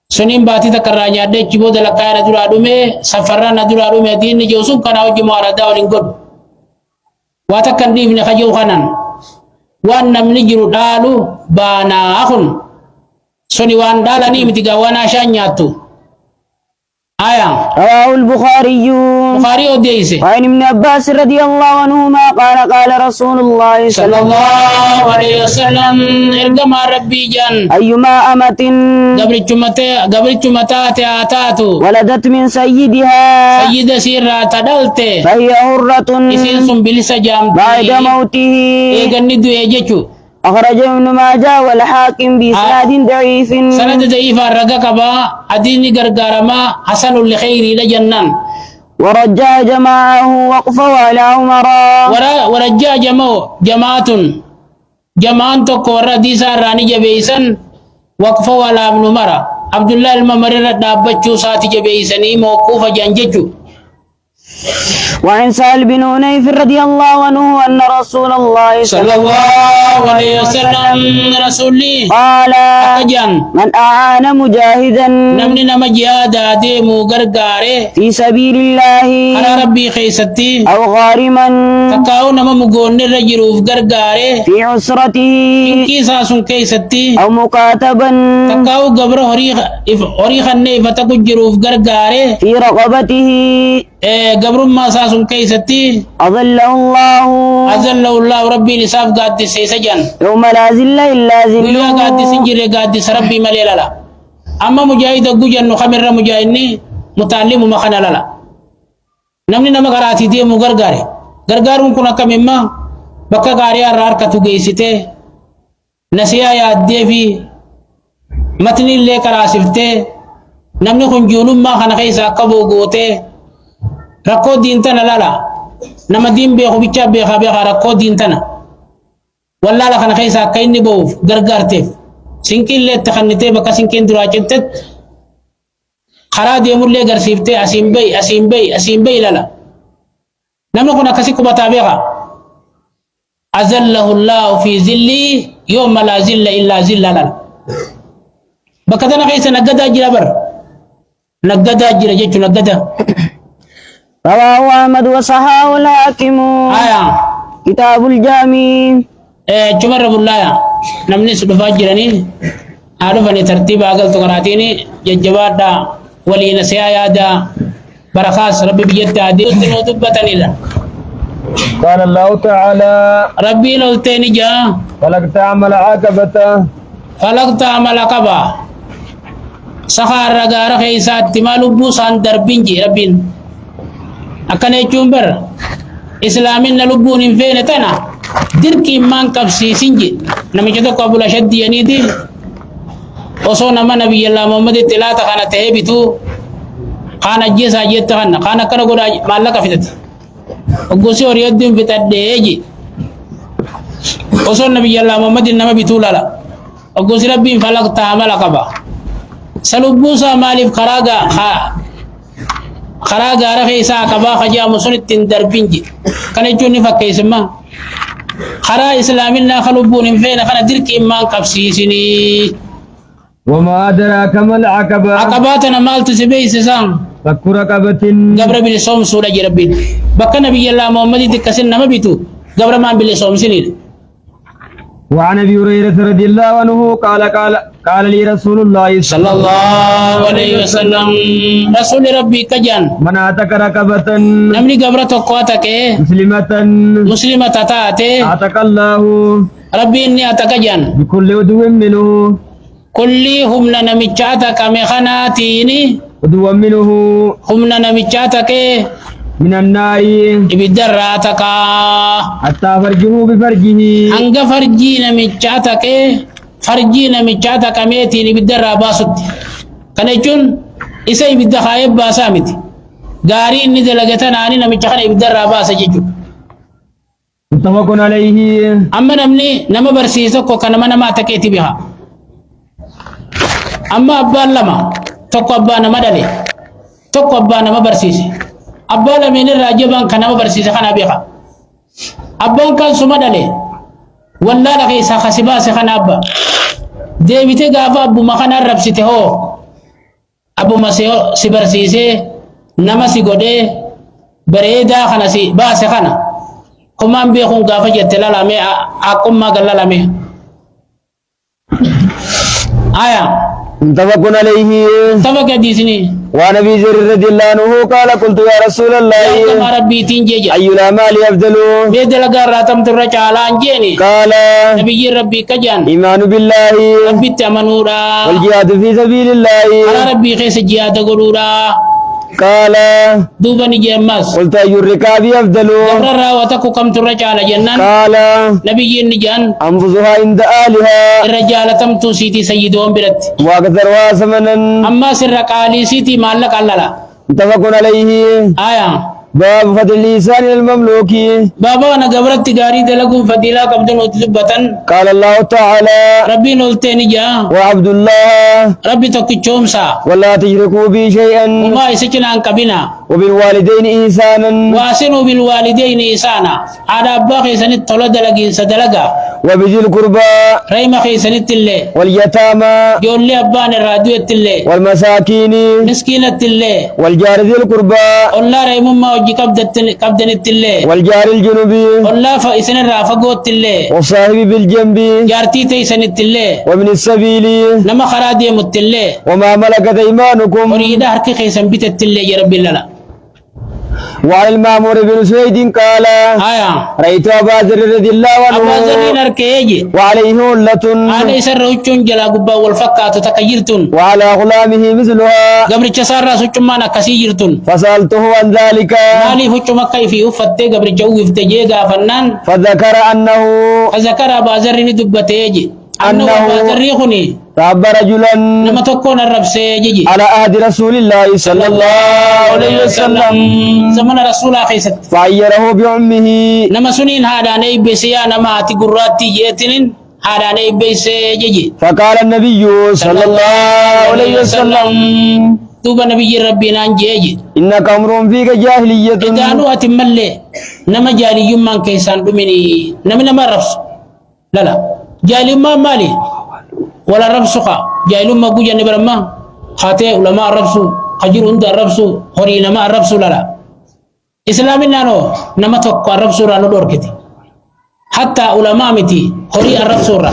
سنين باتي تكرانيا دي جبو دلقايا ندورا دومي سفران ندورا دومي دين نجو سوك كان وجه ماردا ولنقود واتكن دي من خجو خانان وان نمني جرو دالو بانا أخن سني وان دالاني متقا وانا شانياتو آية رواه البخاري بخاري وديسي وعن ابن عباس رضي الله عنهما قال قال رسول الله صلى الله عليه وسلم إرقما ربي جان أيما أمة قبل جمتات آتاتو ولدت من سيدها سيد سيرا تدلت فهي حرة إسين بلس جامتي بعد موته إيغن ندو يجيشو أخرجه ابن ماجه والحاكم بإسناد ضعيف سند ضعيف الرقاقبا أديني غرغارما حسن لخير لجنان ورجع جماعه وقفه على عمر ورجع جماعة تكو رديسا راني جبيسن وقفه على ابن عبد الله الممرر دابچو ساتي جبيسني موقوف جنجچو وعن سهل بن هنيف رضي الله عنه أن رسول الله صلى الله عليه وسلم رسولي قال أجان من أعان مجاهدا نمني نما جهادا ديمو غرغاري في سبيل الله على ربي خيستي أو غارما تكاو نما مغون الرجروف غرغاري في عسرته كيسا سن كيستي أو مكاتبا تكاو غبر هريخ النيفة جروف غرغاري في رقبته غبر ما ساسن كيستي أظله الله أزل الله ربي نصاف قاد سيسجن يوم لا ذل إلا ويا قاد ذله سنجري قاد ربي مليلا أما مجاهد جوجن خمر مجاهدني متعلم ما خنا لا نمني نما غراتي دي مو غرغاري غرغارون كنا كمما بكا غاري ارار كتو گيسته نسيا يا دي في متني لي كراسفته نمني خنجولم ما خنا خيسا كبو غوته ركو دين تنا لا نما دين بي خو بيچا بي خا ركو دين تنا والله لا خنا خيسا كاين بو غرغارته سينكين لي تخنته بكا سينكين دراجتت خرا ديمولي غرسيفته اسيم بي لا نمني كنا كسيكو بتابيها أزله الله في ظلي يوم لا ظل إلا ظل لنا بكتنا كيس نجدا جربر نجدا جرجت نجدا رواه أحمد وصححه الحاكم آية كتاب الجامع جمر بالله نمني سبفا جرني عرفني ترتيب أقل تقراتيني ججبادا ولي نسيا دا برخاص ربي بيتا دي ودبتني لا قال الله تعالى ربي لو تاني جا فلك تعمل عاقبة فلقت عمل قبا سخار رغار خيسات تمالو بوسان دربينجي ربين أكني جمبر إسلامين نلبون فين تنا دركي مان كبسي سنجي نمي جدو قبل شد يعني دي وصو نما نبي الله محمد تلاتا خانا تهبتو خانا جيسا جيتا خانا كنا قد مالك فتت وقوسي وريدين فتت ديجي وصو نبي الله محمد نما بتولا لا وقوسي ربين فلق تعمل قبا سلبوسا مالف خراغا رخي سا قبا خجا مسنت دربينجي كان يجوني فكيسما خرا اسلامنا خلبون فين خنا درك امان قبسيسني وما أدراك ما العقبة عقباتنا مال تسبي سسام فك رقبة قبر بالصوم سورة ربين بك نبي الله محمد دكسن نما بيتو قبر ما بالصوم سنين وعن أبي هريرة رضي الله عنه قال لي رسول الله صلى الله عليه وسلم رسول ربي كجان من أتك رقبة نمني قبر تقواتك مسلمة مسلمة تاتي أتك الله ربي إني أتكجان بكل عدو منه كلهم نمجاتك مخناتيني عدو منه هم نمجاتك من النار بدراتك حتى فرجه بفرجه أنك فرجي نمجاتك ميتيني بدرا باسط كان يجون إسا يبدا خايب باسامت غاري إني دلغتنا آني نمجخنا بدرا باسا جيجو متفق عليه. أما نمني نما برسيسك وكان ما تكيتي بها أما أبا لما تقوى أبا نما دلي تقوى أبا نما برسيسي أبا لمن الراجبان كان نما برسيسي خنا بها أبا كان سما دلي والله لك إسا خسباس خنا أبا ديبتي غافا أبو مخنا ربسيته هو أبو مسيو سبرسيسي نما سيقودي بريدا خنا سي باس خنا كمان بيخون غافا جتلا لامي أقوم ما قال لامي آية متفق عليه. تفق ديسني وعن ابي ذر رضي الله عنه قال قلت يا رسول الله كما ربي تنجي اي الاعمال افضل؟ بيدل غراتم ترى على انجيني قال نبي ربي كجان ايمان بالله ربي تمنورا والجهاد في سبيل الله. على ربي خيس جهاد غرورا قال دوبني جماس قلت اي الركاب افضل؟ غررا وتكو كم ترى على جنان قال نبي نجان انفسها عند اهلها الرجال تم توسيتي سيدهم برت واكثرها ثمنا. اما سر قالي سيتي مالك الله لا متفق عليه. آية باب فضل الإحسان المملوك. بابا أنا قبرت تجاري دلقوا فضيلة قبضن وتلبتن. قال الله تعالى ربي نولتني جا. وعبد الله ربي تكتشوم سا. ولا تشركوا بي شيئا وما يسكن عن كبنا. وبالوالدين إحسانا واسنوا بالوالدين إحسانا. على أباقي سنت طلد لقين سدلقا. وبذي القربى ريما خي سنت اللي. واليتامى يقول لي أبان الراديو اللي. والمساكين مسكينة اللي. والجار ذي القربى والله ريما ما وجي قبضن اللي. والجار الجنوبي والله فإسن الرافقوت اللي. والصاحب بالجنب جارتي تيسنت اللي. ومن السبيل نما خرادي مت اللي. وما ملكت أيمانكم. وريدا هركي خيسن بيتت اللي يا رب الله. وعن المعمور بن سويد قال آية رأيت أبا ذر رضي الله أبا عنه ذر نركيجي وعليه هلة على سر وجون جلا قبا والفكات تكيرتون وعلى غلامه مثلها قبل تسار سوچمانا كسيرتون فسألته عن ذلك مالي فوچما كيف يفتي قبل جو يفتجيغا فنان فذكر أنه فذكر أبا ذر دبتيجي أنه أبا ذر يخني رب رجلا لما تكون الرب سيجي على عهد رسول الله صلى الله عليه وسلم زمن رسول الله خيست فعيره بعمه نما سنين هذا نيبسيا نما تقراتي جيتنين هذا نيبسيجي فقال النبي صلى الله عليه وسلم دوبا نبي ربنا نجيجي إنك أمر فيك جاهلية إدانو أتملي نما جالي يمان كيسان دوميني نما رفس لا جالي ما مالي ولا رفسك جالي ما قوجا نبرما خاتي علماء رفسو خجر عند الرفسو هوري نما رفسو لا إسلامنا نما توقع رفسو رانو دوركتي حتى علماء متي هوري الرفسو را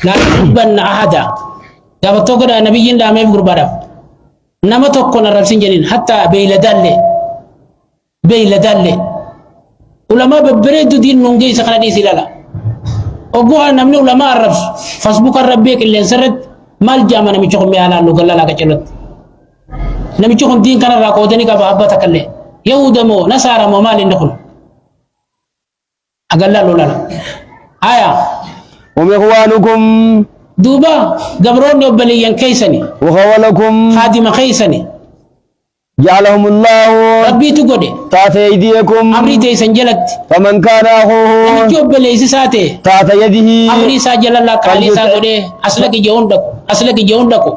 لا يحبن أحدا دابا توقع نبي دا ما يفقر بارف نما توقع الرفسين جنين حتى بيلا دالي علماء ببريدو دين نونجي سخنا دي سلالا أقوى نمني علماء الرفس فاسبوك الربيك اللي انسرت مال جامع نمي چوخم بيالا لغلا لغا چلت نمي چوخم دين كان راقودني كابا أبا تكالي يهود مو نصارى مو مال ندخل أقل لا آية ومخوانكم دوبا قبرون يوبليا كيسني وخولكم خادم كيسني جعلهم الله ربي تقولي تحت أيديكم أمري تيسن جلت فمن كان أخوه نمي يوبلي ساتي تحت يده أمري ساجل الله كالي ساقودي أسلك جون دكو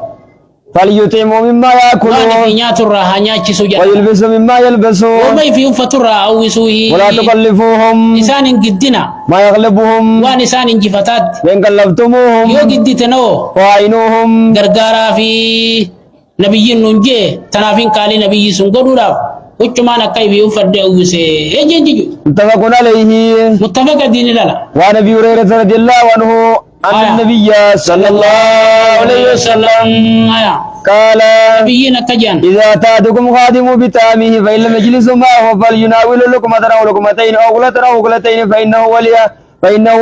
فليطعم مما يأكل وأنا في نيات الراحة نياتي سجل ويلبس مما يلبس وما في أفة الراحة أو سوي ولا تكلفوهم إنسان قدنا ما يغلبهم وأنا إنسان جفتات وإن كلفتموهم يو قدتنو وعينوهم غرغارا في نبي نونجي تنافين قال نبي سنقدورا وچمان كيف يفرد أو سي يجي متفق عليه متفق دين لا وعن أبي هريرة رضي الله عنه أن النبي صلى الله عليه وسلم قال نبينا كجان إذا أتاكم خادم بطعامه فإن لم يجلسوا معه فليناول لقمة أو لقمتين أو غلة أو غلتين فإنه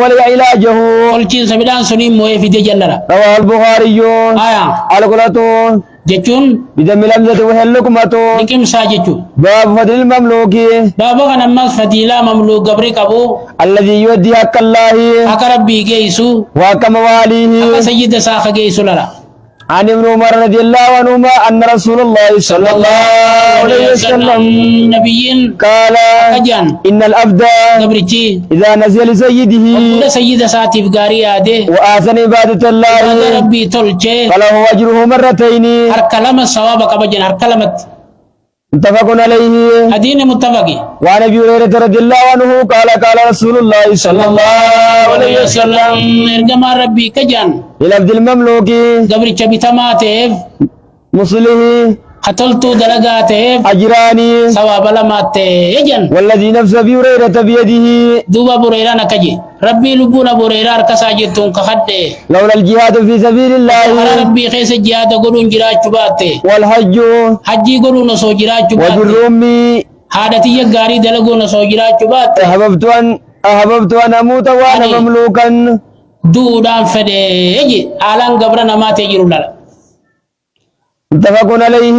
ولي علاجه قل جين سبيلان سنين موي في دي جلالة رواه البخاري الغلة جتون بدم الأمزة وهي اللقمة نكم ساجتو باب فضل المملوك بابا كان الناس فتيلا مملوك قبري كبو الذي يودي حق الله حق ربي جيسو وحق مواليه حق سيد ساخ جيسو للا عن ابن عمر رضي الله عنهما أن رسول الله صلى الله عليه وسلم نبيين قال أجان إن الأبد قبرتي إذا نزل لسيده وكل سيد ساتي فقاري آده وآسن عبادة الله هذا ربي تلجي فله أجره مرتين هر كلمة صواب قبجن هر كلمة متفق عليه أدين متفقي وعن أبي هريرة رضي الله عنه قال قال رسول الله صلى الله عليه وسلم إرجما ربي كجان للعبد المملوك قبر تبتماتيف مصله قتلتو دلقاتيف أجراني ثواب لماتي يجن والذي نفس أبي هريرة بيده دوبا بريران كجي ربي لبونا بريران كساجتون كخده لولا الجهاد في سبيل الله ربي خيس الجهاد قلون جراج باتي والحج حجي قلون سو جراج باتي وبالروم حادتي يقاري دلقون سو جراج باتي أحببت أن أموت وأنا مملوكا دودان فده يجي آلان قبرنا ما تجروا للا متفق عليه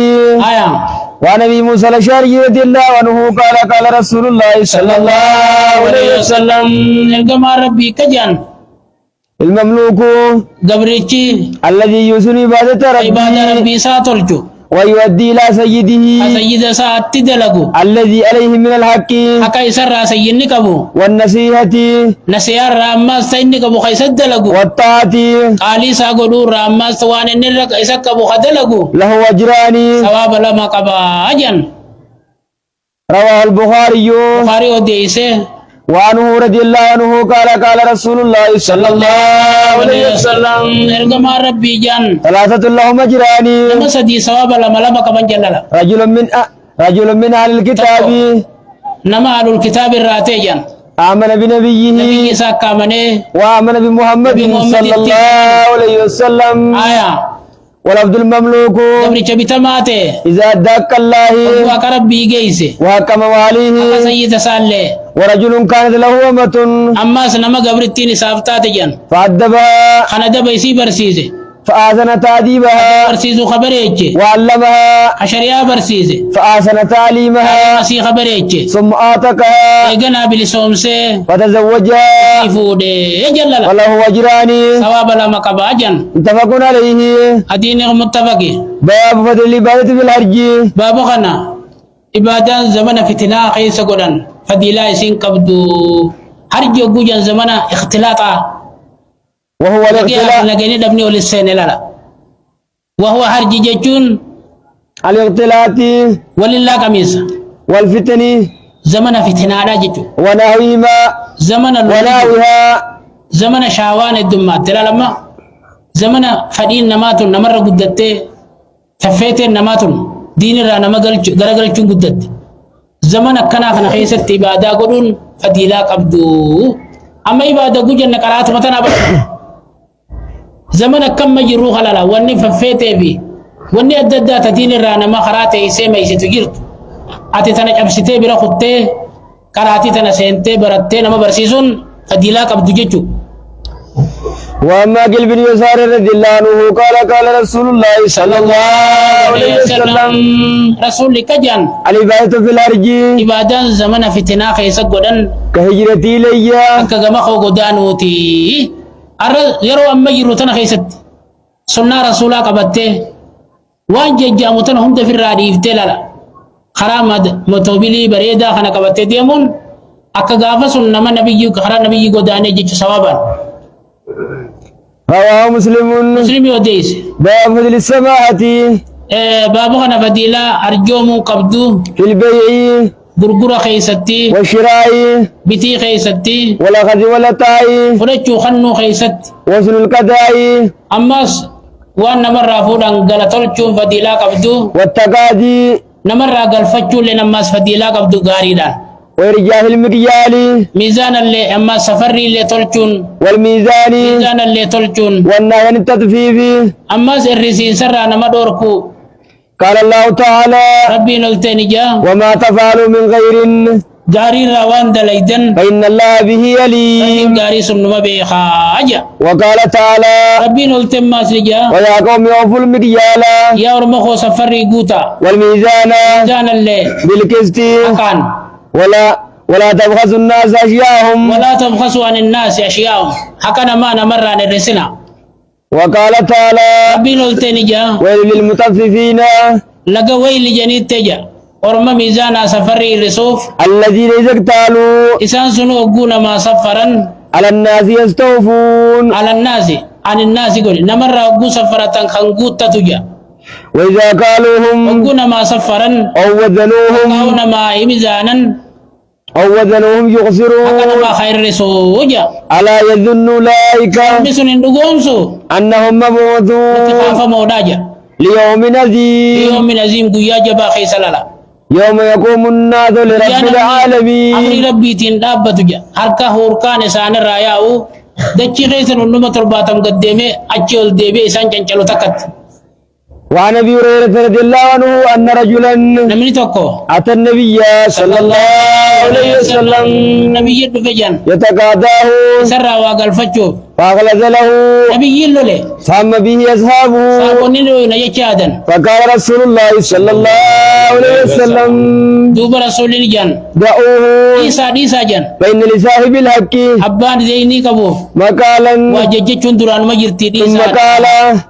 آية وعن ابي موسى الاشعري رضي الله عنه قال قال رسول الله صلى الله عليه وسلم إرجما ربي كجان المملوك قبرتي الذي يحسن عبادة عبادة ربه ربي ساتلجو ويؤدي إلى سيده سيد ساعت دلقو الذي عليه من الحق حكا يسر سيدني كبو والنصيحة نسيار راما سيدني كبو خيسد دلقو والطاعة قالي ساقلو راما سوان النرق إساك كبو خدلقو له أجران ثواب لما قبا أجن رواه البخاري بخاري وديسه وعنه رضي الله عنه قال قال رسول الله صلى الله عليه وسلم ارغما ربي جان ثلاثة لهم أجران لما سدي ثواب لما كبن جللا رجل من أهل الكتاب نما على الكتاب الراتيجان آمن بنبيه نبي ساكا منه وآمن بمحمد صلى الله عليه وسلم آية والعبد المملوك قبل شبيتماته إذا دق الله وقرب بيجيسه وحكم عليه سيد سالة ورجل كانت له أمة أما سنما قبل التين سافتات جان فأدبها خندا بيسي برسيزه فآسن تأديبها برسيزو خبريتش وعلمها عشريا برسيزه فآسن تعليمها مسي خبريتش ثم آتكها إيقنا بلسومسه فتزوجها يفوده يجلل وله أجران ثواب لما كباجن متفق عليه أدين متفقي باب فضل العبادة في الحج بابا خنا إبادة زمن فتنة خيس قدن فضيلة سين قبدو حرج يقوجن زمن اختلاطا وهو الاختلاط لقيني دبني ولسين لا وهو حرج جتون الاختلاط ولله قميص والفتن زمن فتنة لا جتو ونحوهما زمن ونحوها زمن شاوان الدمات ترى لما زمن فدين نماتون نمر قدتي تفيتين نماتون دين را نما غرغلچون قدت زمن كنا كنا خيست عبادة قدون فضيلة قبدو أما عبادة قجن قرات متنا بس زمن كم مجرو خلالا واني ففيتي بي واني أددا تدين را نما خراتي سيما يستجرت أتي تنا أبسيتي برا خطي قراتي تنا سينتي برتي نما برسيسون فضيلة قبدو جيجو وأما قل بن يسار رضي الله عنه قال قال رسول الله صلى الله عليه وسلم رسول كجان العبادة في الحج عبادة زمن فتنة خيس قدن كهجرتي إلي كجمع خو قدانوتي يرو أما يروتنا خيست سنة رسولا قبته وان جاموتنا هم في الراديف تلالا خرام متوبلي بريدا خنا قبته ديمون أكا غافة سنة نبي خرا نبي قداني جيش سوابا رواه مسلم مسلم يوديس باب فضل السماحة بابا خنا فديلا أرجومو قبدو في البيع غرغرة خيستي والشراء بتي خيستي والأخذ والعطاء فرچو خنو خيست وصل القضاء أماس وان نمر فودان غلطلچو فديلا قبدو والتقاضي نمر غلفچو لنماس فديلا قبدو غاريدان وإرجاء المكيال ميزان اللي أما سفري اللي تلچون والميزان ميزان اللي تلچون والنهي عن التطفيف أما الرسين سرى نما دوركو قال الله تعالى ربي نلتني جا وما تفعلوا من غير غاري روان دليدن فإن الله به عليم غاري سنما بخاجة وقال تعالى ربي نلتم ما سجا ويا قوم أوفوا المكيال يا ورمخو سفري قوتا والميزان ميزان اللي بالقسط كان ولا تبخسوا الناس أشياءهم ولا تبخسوا عن الناس أشياءهم حكنا ما نمر عن الرسنا وقال تعالى ربي نلتني جا ويل للمطففين لقى ويل جنيد تجا ورما ميزانا سفري الرسوف الذين إذا اكتالوا إسان سنو أقونا ما سفرا على الناس يستوفون على الناس عن الناس يقول نمر أقو سفرة خنقوت تتجا وإذا قالوهم أقونا ما سفرا أو وزنوهم أقونا ما ميزانا أو يخسرون حكنا ما خير رسوجا ألا يظن أولئك بسن اندقومسو أنهم مبعوثون اتخاف مولاجا ليوم في عظيم يوم من عظيم قيا جبا خيس للا يوم يقوم الناس لرب أمر العالمين ربي تين دابتجا حركة هوركان إسان الراياو دچي خيس نلما ترباتم قدامي أجل ديبي إسان جنچلو تكت وعن ابي هريره رضي الله عنه ان رجلا نمني توكو اتى النبي صلى الله عليه وسلم نبي يدفجان يتقاضاه سرى واقل فجو فأغلظ له نبي لولي فهم به أصحابه سابوني لو نيجادن فقال رسول الله صلى الله عليه وسلم دوب رسول الجن دعوه ديسا جن فإن لصاحب الحق أبان زيني كبوف مقالا وججتشون دران مجرتي ثم ديسا قال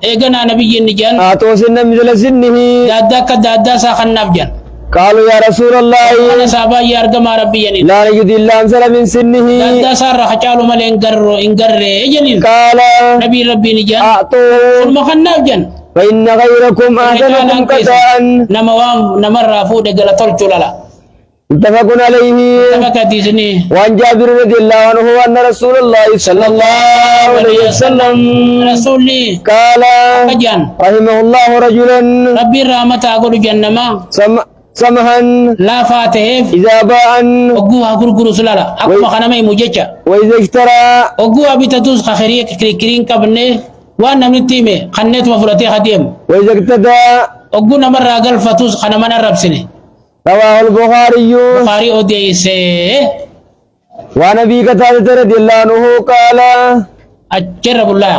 إيغنا نبي الجن أعطوا سن مثل سنه دادا كدادا ساخناف جن قالوا يا رسول الله أنا سابا يارغم ربي جنين لا نجد إلا أمثل من سنه دادا سار خچالو مال انگر جنين قال نبي ربي نجن أعطوه ثم خناف جن فإن غيركم أحسنكم قضاء نمر رافو دغلا تولچولا متفق عليه تبكتي سني وعن جابر رضي الله عنه أن رسول الله صلى الله عليه وسلم رسولي قال كجان رحمه الله رجلا ربي رحمة أقول جنما سمحا لا فاتحف إذا باع أقوها غرغر سلالا أقوى خنمي مجيشا وإذا اشترى أقوها بتتوس خخريك كريكرين كبني وانا من التيمي خنيت مفرتي خديم وإذا اقتدى أقونا مرة أقل فتوس خنمنا ربسني رواه البخاري بخاري أوديسي وعن أبي قتادة رضي الله عنه قال أجرب الله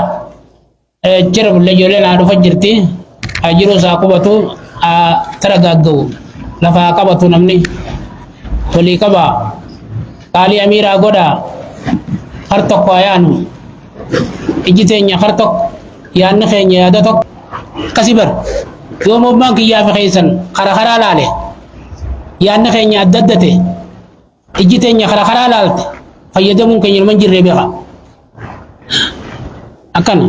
جولين عدو فجرتي أجرو ساقبتو ترقاقو لفا قبتو نمني ولي قبا قالي أميرا قدا خرطق ويانو إجتين خرطق يان خين يادتك كسبر يوم بانك يا فخيسن خرخرا لالي يان خين ياددته إجتين خرخرا لالت فيدمون كي يرمنجر ربيخا أكنا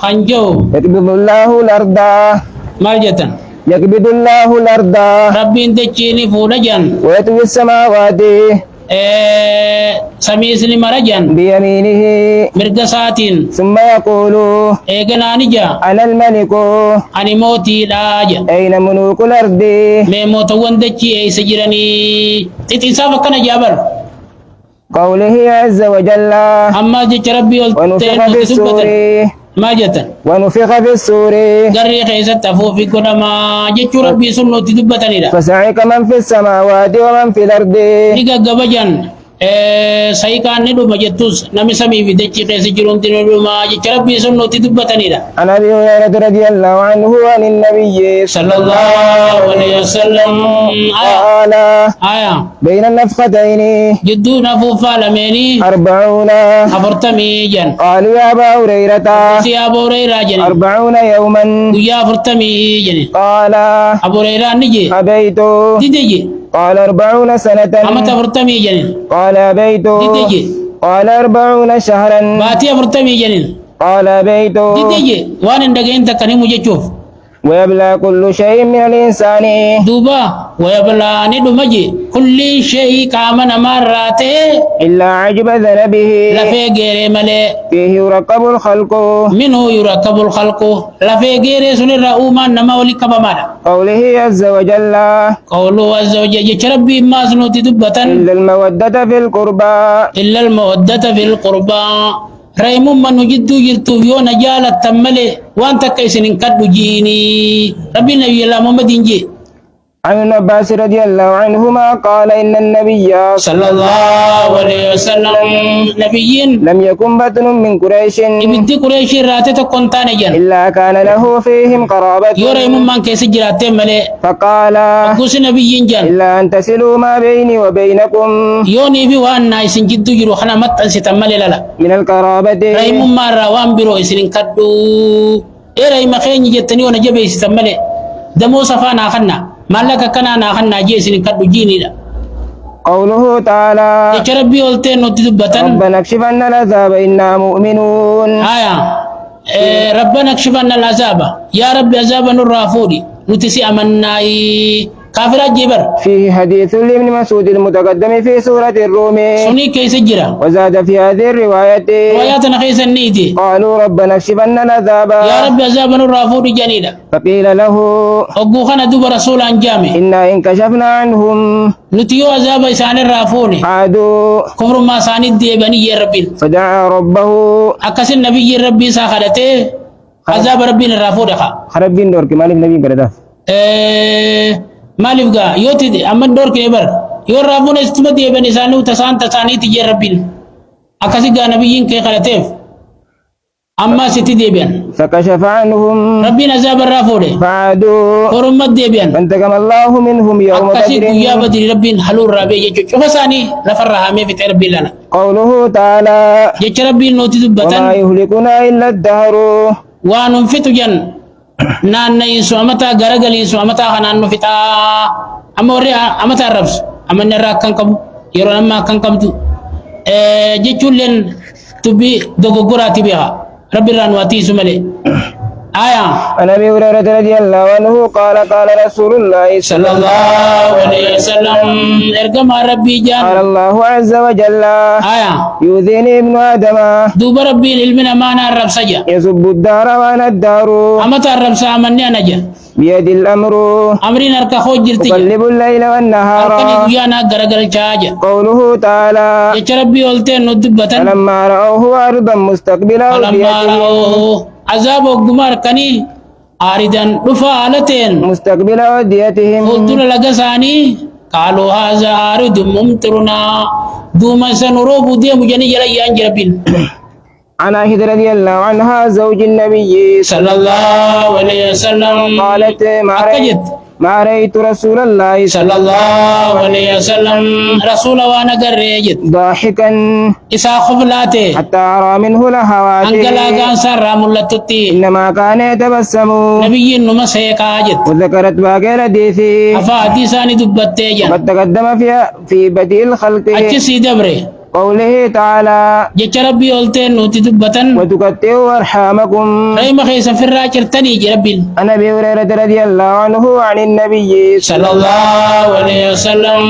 خنجو يقبض الله الأرض مالجتن يقبض الله الأرض ربي انتجيني فولجن ويطوي السماوات سميسني مرجن بيمينه مرقساتين ثم يقول ايقنا نجا أنا الملك أني موتي لاجا أين ملوك الأرض مي موت وندجي اي سجرني تتسابة كان جابر قوله عز وجل أما جيش ربي ونفخ في السور ما جتن ونفخ في السور قري خيسة تفوفي قدما جيش ربي سنو تدبتني لا فسعك من في السماوات ومن في الأرض نيجا قبجان سيكان ندو مجتوس نمي سمي في دجي خيسة جرون تنو ما جيش ربي سنو تدبتني لا عن أبي هريرة رضي الله عنه عن النبي صلى الله عليه وسلم قال آية بين النفختين جدو نفوفا لميني 40 أفرتمي جن قالوا يا أبا هريرة سي أبو ريرا جن 40 يوما ويا أفرتمي جن قال أبو ريرا نجي أبيت ديدي قال 40 سنة أما تفرتمي جن قال أبيت ديدي قال 40 شهرا باتي أفرتمي جن قال أبيت ديدي وانا ندقين تكني مجيشوف ويبلى كل شيء من الإنسان دوبا ويبلى ندو مجي كل شيء كامن مراته إلا عجب ذنبه لفي غير ملي فيه يركب الخلق منه يركب الخلق لفي غير سن الرؤوما نما ولي كبمانا قوله عز وجل قوله عز وجل ربي ما سنوتي دبة إلا المودة في القربى إلا المودة في القربى رأي من جدو جرتو يو نجالة تملي وانت كيسن كدو جيني ربي نبي الله محمد جي عن ابن عباس رضي الله عنهما قال إن النبي صلى الله عليه وسلم نبيين لم يكن بطن من قريش ابن قريش راتة كنتان جن إلا كان له فيهم قرابة يو رأي من كيس جرات ملي فقال قوس نبيين جن إلا أن تسلوا ما بيني وبينكم يو نبي وانا يسن جدو جرو خنا متن ستملي للا من القرابة رأي من مرة وان برو يسن كدو إيه رأي مخين جتني ونجبه ستملي دمو صفانا خنا مالك كنا ناخنا جيسن كدو جيني لا قوله تعالى يا ربي قلتين نتدبتن ربنا اكشف عنا العذاب إنا مؤمنون آية ربنا اكشف عنا العذاب يا رب عذاب الرافودي نتسي أمناي كافر جبر فيه حديث لابن مسعود المتقدم في سورة الروم سني كيس جرا وزاد في هذه الرواية رواياتنا خيس النيتي قالوا ربنا اكشف عنا العذاب يا رب عذاب الرافودي جنيدا فقيل له أبو خنا دوب رسول عن جامع إنا إن كشفنا عنهم نتيو عذاب إسان الرافوني عادوا كفر ما ساني دي بني يا ربي فدعا ربه أكس النبي ربي ساخرته عذاب ربي الرافودي خرب بين دور كمال النبي بردا مالف غا يوتي أمن دور كيبر يور رافون استمد يبني سانو تسان تساني تجي ربين أكسيقا نبيين كي خلتيف أما ستي ديبيان فكشف عنهم ربنا زاب الرافوري فعادوا ورمت ديبيان فانتقم الله منهم يوم أكسيق بدر. يا بدر ربين حلول رابي جيجو فساني لفرها مي في ربي لنا قوله تعالى جيج ربي نوتي وما دبتن يهلكنا إلا الدهر وننفت جن نان يسوع متى غرغل يسوع متى خنان نفتا أموري أمتى الربس أما نرى كان كم يرون ما كان كم تو جيجولن تبي دوغوراتي بها ربي رانواتي سمالي آية عن أبي هريرة رضي الله عنه قال قال رسول الله صلى الله عليه وسلم ارقم ربي جان قال الله عز وجل آية يؤذيني ابن آدم دوب ربي العلمنا ما نعرف سجا يسب الدار وأنا الدار أما تعرف سامني أنا جا بيد الأمر أمرين أركا خوج جرتي أقلب الليل والنهار أركني ويانا غرغل شاجا قوله تعالى يا ربي قلتين ندبتن فلما رأوه عرضا مستقبلا فلما أوديتهم رأوه عذاب وقمار كني آردن رفالتين مستقبل أوديتهم فلتنا لقساني قالوا هذا عارض ممطرنا دوما سنروب ديم جني جلي أنجربين عن عائشة رضي الله عنها زوج النبي صلى الله عليه وسلم قالت أكجت ما رأيت رسول الله صلى الله عليه وسلم رسول وانا قريجت ضاحكا إسا خفلاته حتى أرى منه لهوات أنقلا كان سر ملتتي إنما كان يتبسم نبي نما سيكاجت وذكرت باقي الحديث أفاتي ساني دبتي وقد تقدم في بدء الخلق أجسي دبري قوله تعالى جچ ربي قلتين نوتي دبتن وتقطعوا أرحامكم ريما خيسا في الراجر تني جربين عن أبي هريرة رضي الله عنه عن النبي صلى الله عليه وسلم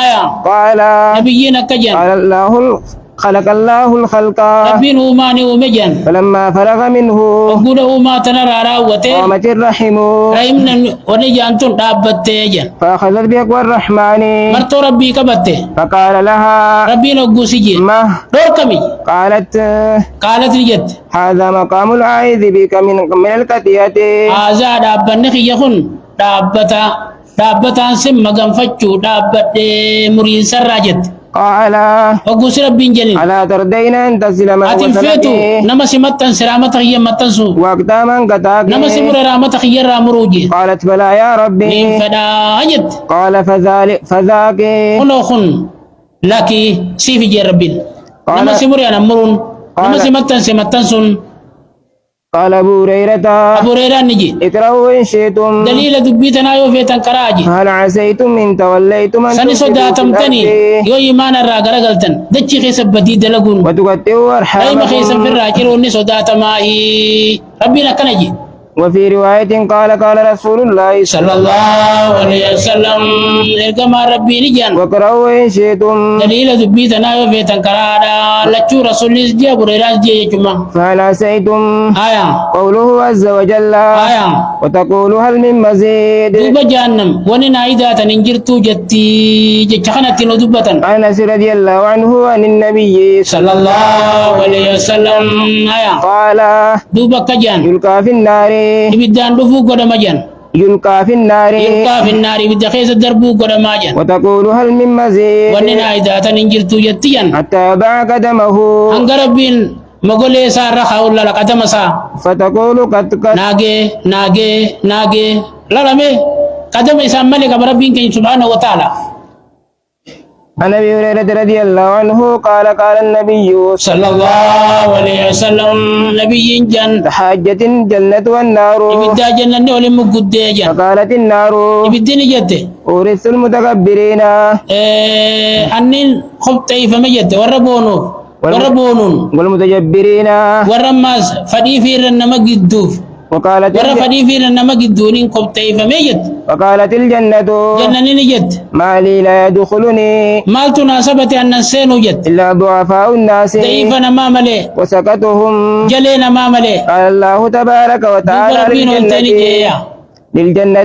آية قال نبينا كجن خلق الله الخلق ربين أماني ومجن فلما فرغ منه وقول أما تنرى راوته قامت الرحم رأيمنا ونجان تنقابت جن فأخذت بأقوى الرحمن مرتو ربي كبته فقال لها ربنا قوسي ما روركمي قالت نجد هذا مقام العائذ بك من الكتية هذا دابن خيخن دابتا سم غنفتشو دابت مرين سراجت قال وقوس ربي جنين ألا ترضين أن تصل ما أتنفيتو وصلك نما سمتن سرامة هي متنسو وقتا من قطعك نما سمر رامة هي رامروجي قالت فلا يا ربي من فدا أجد قال فذاك خلوخن لكي سيفي جي ربين نما سمر أنا مرون نما سمتن سن قال أبو هريرة أبو ريران نجي اقرأوا إن شئتم دليل دبيتنا يو فيتن كراجي هل عسيتم إن توليتم أن سني تفسدوا في صداتمتني الأرض يو إيمان الراغرة قلتن دجي خيسا بدي دلقون وتقطعوا رأيما خيسا في أرحامكم الراجر وني صداتماهي ربنا كنجي وفي رواية قال رسول الله صلى الله عليه وسلم إرقما ربي نجان واقرأوا إن شئتم دليل دبيتنا يو فيتن كرادا لچو رسول جي أبو ريران جي جمع فهل عسيتم آية قوله عز وجل آية وتقول هل من مزيد دوبا جهنم وننا إذا تنجرتو جتي جتخنت ندوبة عن أنس رضي الله عنه عن النبي صلى الله عليه وسلم آية قال دوبا كجان يلقى في النار ibidaan dhufuu godhama jan يلقى في النار yulqaa fi naari ibidda keessa darbuu godhamaa jan وتقول هل من مزيد wanni naa idaatan hin jirtu jetti jan حتى يضع قدمه hanga rabbiin mogolee isaa irra kaa'uun lala qadama isaa فتقول قد naagee lalame qadama isaan malee qaba rabbiin keenya subhaanahu wa ta'ala عن ابي هريره رضي الله عنه قال النبي صلى الله عليه وسلم نبي جن تحاجت الجنه والنار ibiddaa jannanni waliin muguddee jan فقالت النار ibiddini jette أورث المتكبرين annin qopheeffame jette warra boonuun والمتجبرين warra ammaas fadhii fi irra nama gidduuf وقالت warra fadhii fi irra nama gidduuniin qopheeffame jette وقالت الجنة jannanni ni jette ما لي لا يدخلني maaltu naasabate annan seenuu jette إلا ضعفاء الناس da'iifa namaa malee وسكتهم jalee namaa malee قال الله تبارك duuba وتعالى rabbiin olteeni jeeya للجنة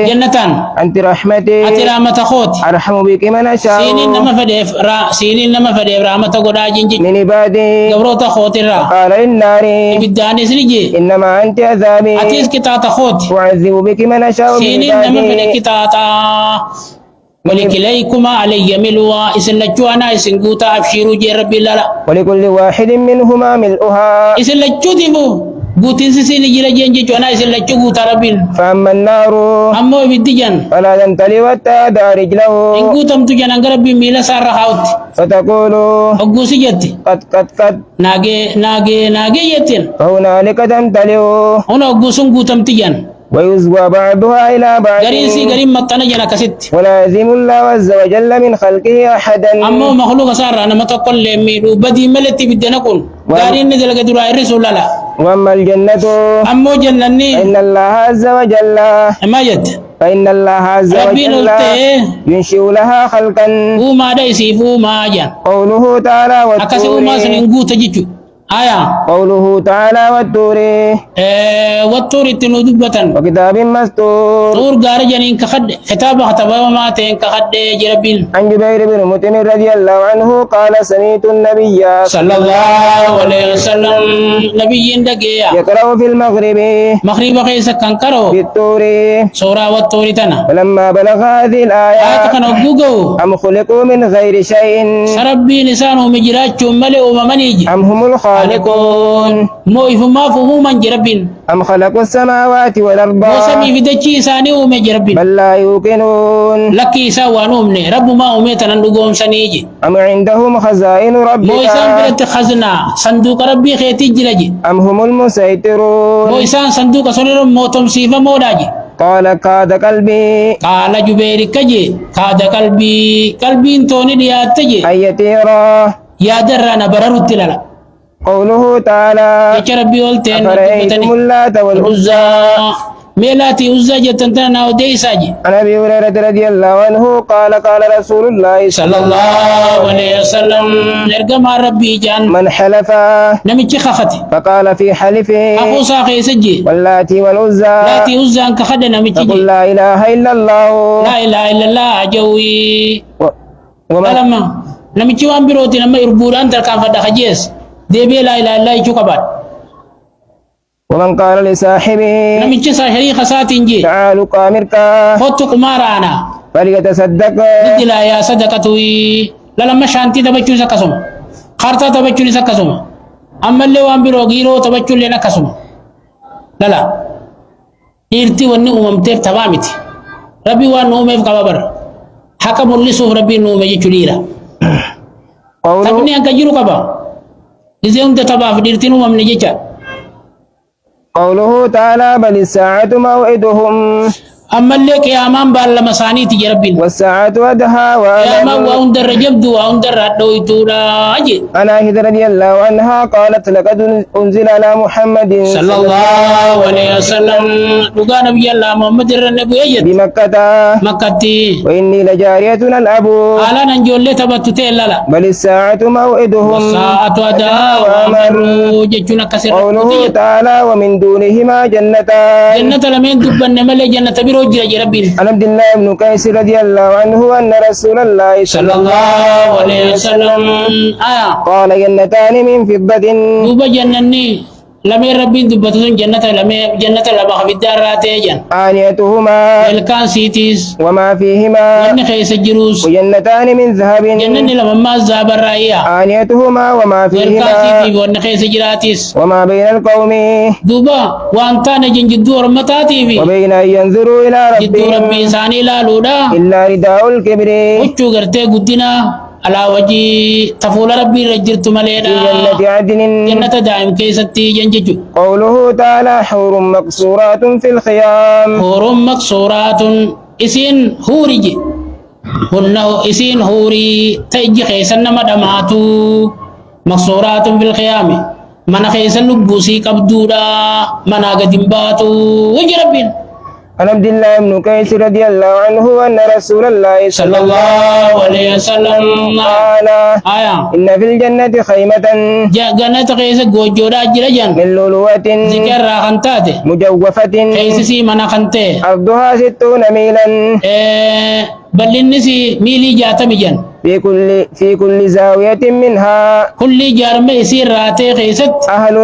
jannataan أنت رحمتي ati raamata kooti أرحم بك من أشاء siiniin nama fedheef raamata godhaa jinji من عبادي gabroota kootirraa قال النار ibiddaanis ni jee إنما أنت عذابي atis qixaaxa kooti أعذب بك من أشاء من siiniin nama fedhe عبادي qixaaxaa ولكليكما علي ملوا إسن لجوانا إسن قوتا أبشيروا جي ربي لا ولكل واحد منهما ملؤها إسن لجو تيفو قوتين سيسين جيلا جين جوانا إسن لجو قوتا ربي فأما النار أمو بدجان فلا تنتلي وتدع رجله إن قوتم تجان أنك ربي ميلا سار حاوت فتقول أقوسي جتي قد ناجي يتين فهنالك تمتلئ هنا أقوسون قوتم تجان ويزوى بعضها إلى بعض غريسي غريم متنا جنا كست ولا يزم الله عز وجل من خلقه أحدا أمو مخلوق سار أنا متقول لميلو بدي ملتي بدنا كون دارين نزل قدر الرسول لا وأما الجنة أمو جنني فإن الله عز وجل ما يد فإن الله عز ربي وجل نلته ينشئ لها خلقا وما دايسي فما جان قوله تعالى أكاسي والطور وما سننقو تجيجو آية قوله تعالى والطور والطور التنودبة وكتاب مسطور طور غاري جنين كخد خطاب خطبا وما تين كخد جربين عن جبير بن مطعم رضي الله عنه قال سمعت النبي صلى الله عليه وسلم نبي دقيا يقرأ في المغرب مغرب قيس كنكرو بالطور سورة والطور تنا فلما بلغ هذه آية الآية كان أبوغو أم خلقوا من غير شيء سربي لسانه مجرات ملئ وممنيج أم هم الخالقون مو إفما فهوما جربين أم خلقوا السماوات والأرض مو سمي في دجي ساني ومجربين بل لا يوقنون لكي سوى نومني رب ما أميتنا نقوم سنيجي أم عندهم خزائن مو ربك إسان بلت خزنا صندوق ربي خيتي جرجي أم هم مو المسيطرون إسان صندوق سنر موتم سيفا مولاجي قال كاد قلبي قال جبير كجي كاد قلبي انتوني دياتجي أن يطيرا يا درانا بررت للا قوله تعالى يا ربي قلتين أفرأيتم اللات والعزى العزى ميلاتي عزى جتنتنا وديساجي عن أبي هريرة رضي الله عنه قال قال رسول الله صلى الله عليه وسلم ارقم ربي جان من حلف نمشي خفتي فقال في حلفه أخو ساقي سجي واللات والعزى لاتي عزى انك خدنا فقل مشي لا إله إلا الله لا إله إلا الله جوي ومن لما نمشي وان بروتي لما يربور أنت كان فدا خجيس ديبي لا إله إلا الله يشوكبات ومن قال لصاحبه نمشي ساحري خساتين جي تعالوا قامرك فوتو كمارانا فليتصدق لا يا صدقتوي لا لما شانتي تبچو سكسوم خارتا تبچو سكسوم أما اللي وان برو غيرو تبچو لنا كسوم لا إرتي وني أممتير تبامتي ربي وان نومي في كبابر حكم اللي سوف ربي نومي جتوليرا قوله تبني أنك جيرو كبا إذا أنت تبا في ديرتي نومم نجيجا قوله تعالى بل الساعة موعدهم أما اللي قيامان بالمساني تجي ربي والساعة أدهى قياما وأمر وأندر جبدو وأندر دويتولا أجي عن عائشة رضي الله عنها قالت لقد أنزل على محمد صلى الله عليه وسلم لقى نبي الله محمد النبي يجد بمكة مكتي وإني لجارية ألعب على ننجول لي تبتتي لا بل الساعة موعدهم ساعة أدا وأمر جتنا كسر قوله تعالى ومن دونهما جنتان جنة لمن دبن ملي جنة بروج ربي عن عبد الله بن قيس رضي الله عنه أن رسول الله صلى الله عليه وسلم قال جنتان من فضة دوبا جنني لمن ربي دبتون جنة لما في الدار راتيجن آنيتهما الكان سيتيس وما فيهما ون خيس الجروس وجنتان من ذهب جنن لما ما زاب الرأية آنيتهما وما والكان فيهما سيتي ون خيس جراتيس وما بين القوم دوبا وانتا نجن جدو رمتاتي في وبين أن ينظروا إلى جدو ربي ربهم إنساني لا لودا إلا رداء الكبر وچو غرتي قدنا على وجه تفول ربي رجرت في ملينا جنة عدن جنة دائم كيستي جنججو قوله تعالى حور مقصورات في الخيام حور مقصورات اسين هوريجي هنه اسين هوري تيجي خيسن مدماتو مقصورات في الخيام من خيسن لبوسي قبدودا من قدمباتو وجربين عن عبد الله بن قيس رضي الله عنه أن رسول الله صلى الله عليه وسلم قال آية إن في الجنة خيمة جنة خيس جوجودا جرجان من لؤلؤة ذكر راخنتاته مجوفة خيس سي منا خنته عرضها 60 ميلا بل النسي ميلي جاتمي جن في كل زاوية منها كل جرم يصير راتي خيست أهل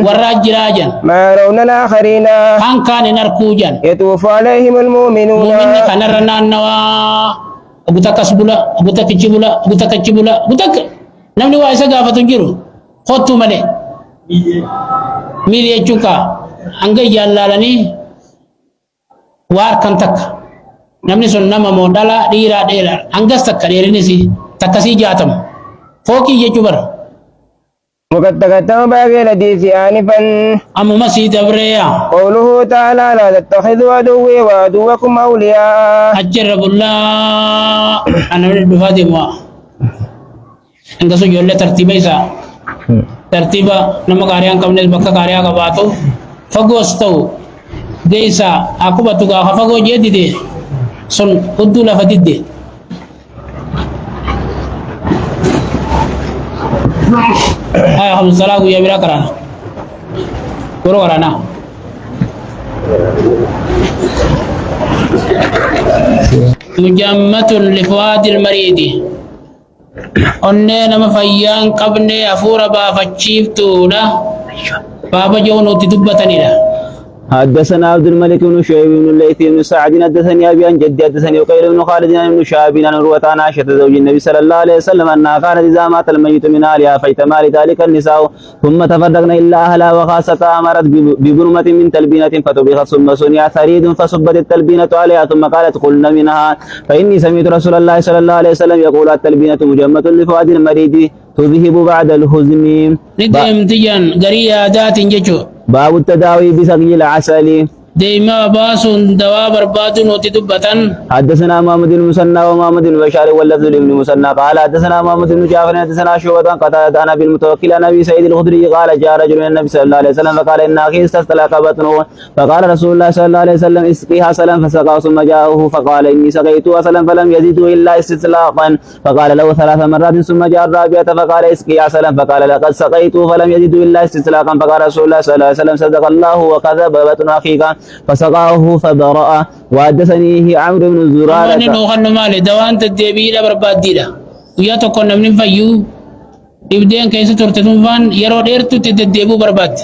والراجراجن ما يرون الآخرين كان نركوجن يطوف عليهم المؤمنون مؤمن كان رنا النوا abu takka bula abu takka bula abu takka bula abu takka namni waa isa gaafatun jiru khottu male mili jechuuka hanga jaallalanii waar kan takka namni sun nama modala dhiiraa dheeraa hangas takka dheerinisi takkasii jaatamu fookii jechuu bara وقد تقدم باقي الحديث آنفا أما مسيد أبريا قوله تعالى لا تتخذوا عدوي وعدوكم أولياء أجرب الله أنا من البفادي موا عند سو يولي ترتيبه إسا ترتيبه نما كاريان كمنيس بكا كاريا كباتو فقو استو ديسا أكو باتو كاخا فقو جيدي دي سن قدو لفتيد دي هاي خمس صلاة يا بلا كرانا كورو كرانا مجمة لفؤاد المريد أننا مفيان قبني أفور بافا تشيفتونا بابا جونو تدبتني له حدثنا عبد الملك بن شعيب بن الليث بن سعد حدثني ابي عن جدي حدثني وقيل بن خالد بن شهاب عن عروة عن عائشة زوج النبي صلى الله عليه وسلم انها كانت اذا مات الميت من اهلها فاجتمع لذلك النساء ثم تفرقن الا اهلها وخاصة امرت ببرمة من تلبينة فطبخت ثم صنع ثريد فصبت التلبينة عليها ثم قالت قلنا منها فاني سمعت رسول الله صلى الله عليه وسلم يقول التلبينة مجمة لفؤاد المريض تذهب بعد الحزن. ندم تجان قرية ذات ججو باب التداوي بسقي العسل. ديما باس دوا برباد نوتي دبتن. حدثنا محمد بن مسنى ومحمد بن بشار واللفظ لابن مسنى قال حدثنا محمد بن جعفر حدثنا شعبة قتادة عن ابي المتوكل عن ابي سعيد الخدري قال جاء رجل الى النبي صلى الله عليه وسلم فقال ان اخي استسلك بطنه فقال رسول الله صلى الله عليه وسلم اسقيها عسلا فسقاه ثم جاءه فقال اني سقيت عسلا فلم يزده الا استسلاقا فقال له ثلاث مرات ثم جاء الرابعة فقال اسقي عسلا فقال لقد سقيت فلم يزده الا استسلاقا فقال رسول الله صلى الله عليه وسلم صدق الله وكذب بطن اخيك فسقاه فبرأ. وحدثني عمرو بن زرارة وأنا نوخن مالي دوان تدبي لا برباد ديلا ويا تكون من فيو يبدين كيس ترتدون فان يرو ديرتو تدبو برباد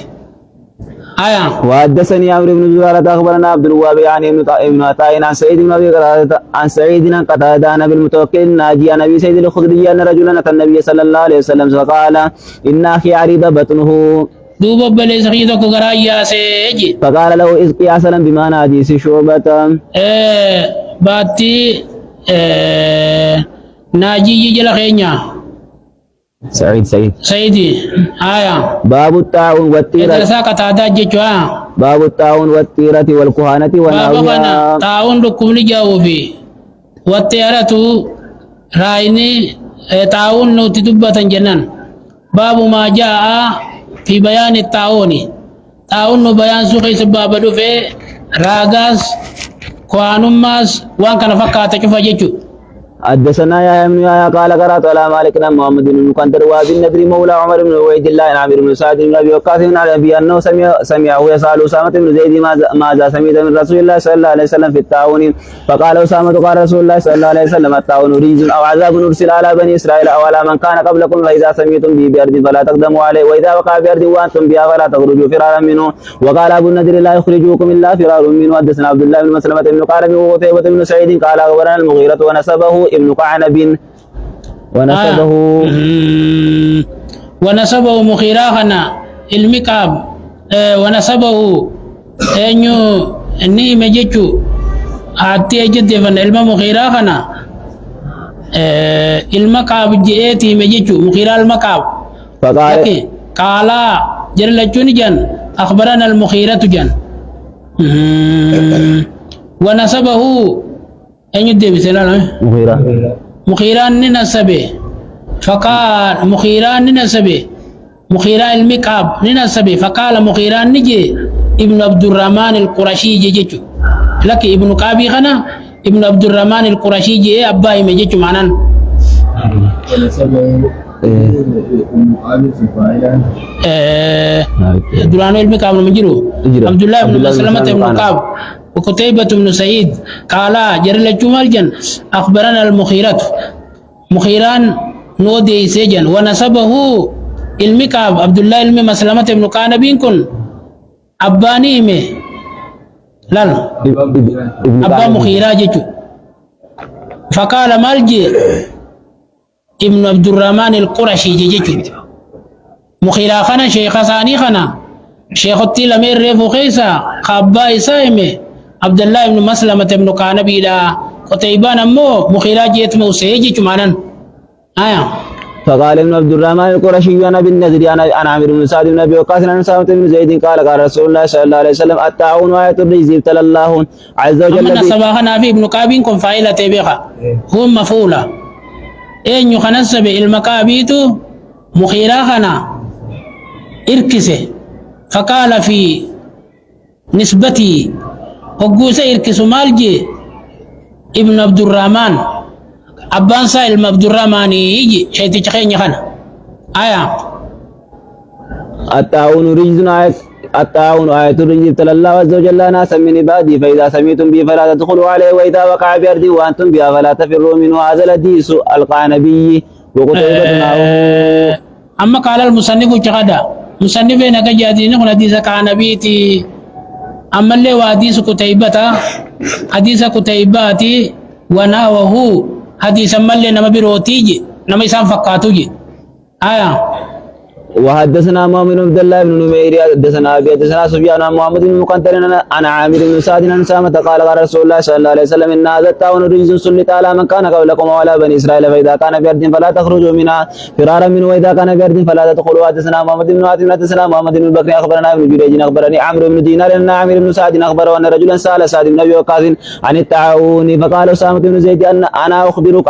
آية. وحدثني عمرو بن زرارة أخبرنا عبد الوهاب يعني ابن عطاء عن سعيد بن أبي قتادة عن سعيد بن قتادة عن أبي المتوكل الناجي عن أبي سعيد الخدري أن رجلا أتى النبي صلى الله عليه وسلم فقال إن أخي عريض بطنه دوبا بلي سخيتو كغرايا سيجي فقال له اسقي عسلا بمعنى حديث شعبة. باتي ناجي جل خينيا سعيدي آية. باب الطاعون والتيرة. إذا قتادة جتوا باب الطاعون والتيرة والكهانة ونحوها. طاعون لكم لجاو في والتيرة رايني طاعون تدبة جنان. باب ما جاء في بيان الطاعون. طاعون بيان سوقي سباب دفع راغاس كوانوماس وان كان فكات كيف جيتو. حدثنا يا ابن يا قال قرات على مالك بن محمد بن مكندر وابي النضر مولى عمر بن عبيد الله بن عامر بن سعد بن ابي وقاص بن ابي انه سمعه يسال اسامه بن زيد ماذا سمعت من رسول الله صلى الله عليه وسلم في الطاعون فقال اسامه قال رسول الله صلى الله عليه وسلم الطاعون رجز او عذاب ارسل على بني اسرائيل او على من كان قبلكم واذا سمعتم به بارض فلا تقدموا عليه واذا وقع بارض وانتم بها فلا تخرجوا فرارا منه وقال ابو النضر لا يخرجوكم الا فرار منه. حدثنا عبد الله بن مسلمه بن قال وقتيبة بن سعيد قال اخبرنا المغيرة ونسبه ابن قعنب ونسبه مخيراخنا المكاب ونسبه انيو اني مجيتو اتي جد فن علم مخيراخنا المكاب جيتي مجيتو مخيرا المكاب فقال قال جرلچون جن اخبرنا المخيرة جن ونسبه انيو دي بسلام مغيرة مخيران ننسبه فقال مخيران ننسبه مخيران المكعب ننسبه فقال مخيران نجي ابن عبد الرحمن القرشي جيجو لك ابن كابي خنا ابن عبد الرحمن القرشي جي أباي مجيجو معنان درانو المكعب نمجرو عبد الله بن مسلمة بن كعب وقتيبة بن سعيد قال جرل جمال جن أخبرنا المخيرات مخيران نودي سجن ونسبه المكعب عبد الله بن مسلمة بن كعنب كن أباني مي لا أبا مخيرا جتو فقال مالجي ابن عبد الرحمن القرشي جيجو مخيلا خنا شيخ ثاني خنا شيخ التيل أمير ريفو خيسا خابا إسائمي عبد الله بن مسلمة بن قانبي لا قتيبان أمو مخيلا جيت موسى جيجو مانن آية فقال ابن عبد الرحمن القرشي انا بالنذر انا عامر بن سعد بن ابي وقاص عن سامة بن زيد قال قال رسول الله صلى الله عليه وسلم الطاعون وآية الرجز ابتلى الله عز وجل أمنا صباحنا في ابن كابين كن فاعلة تبيخا هو مفعولة إن يخنسب المكابيت مخيلا خنا إركسه فقال في نسبتي هقوس إركس مالجي ابن عبد الرحمن أبان سائل عبد الرحمن يجي شيء تخين يخنا آية الطاعون رجز الطاعون آية الرجز ابتلى الله عز وجل ناسا من عبادي فإذا سمعتم به فلا تدخلوا عليه وإذا وقع بأرضه وأنتم بها فلا تفروا منه هذا الحديث القعنبي وقتيبة معه. أما قال المصنف جغدا مصنف نجادين هنا حديث كعنبيتي أما اللي وحديث قتيبة حديث قتيبة وناوه حديث ملي نما بروتيجي نما يسام فقاتوجي آية وحدثنا محمد بن عبد الله بن نمير حدثنا ابي حدثنا سفيان عن محمد بن مقنطر عن عامر بن سعد عن سامة قال قال رسول الله صلى الله عليه وسلم ان هذا الطاعون رجز سلط على من كان قبلكم وعلى بني اسرائيل فاذا كان بارض فلا تخرجوا منها فرارا منه واذا كان بارض فلا تدخلوا. حدثنا محمد بن عاصم حدثنا محمد بن بكر اخبرنا ابن جريج اخبرني عمرو بن دينار ان عامر بن سعد اخبره ان رجلا سال سعد بن ابي وقاص عن الطاعون فقال اسامة بن زيد ان انا اخبرك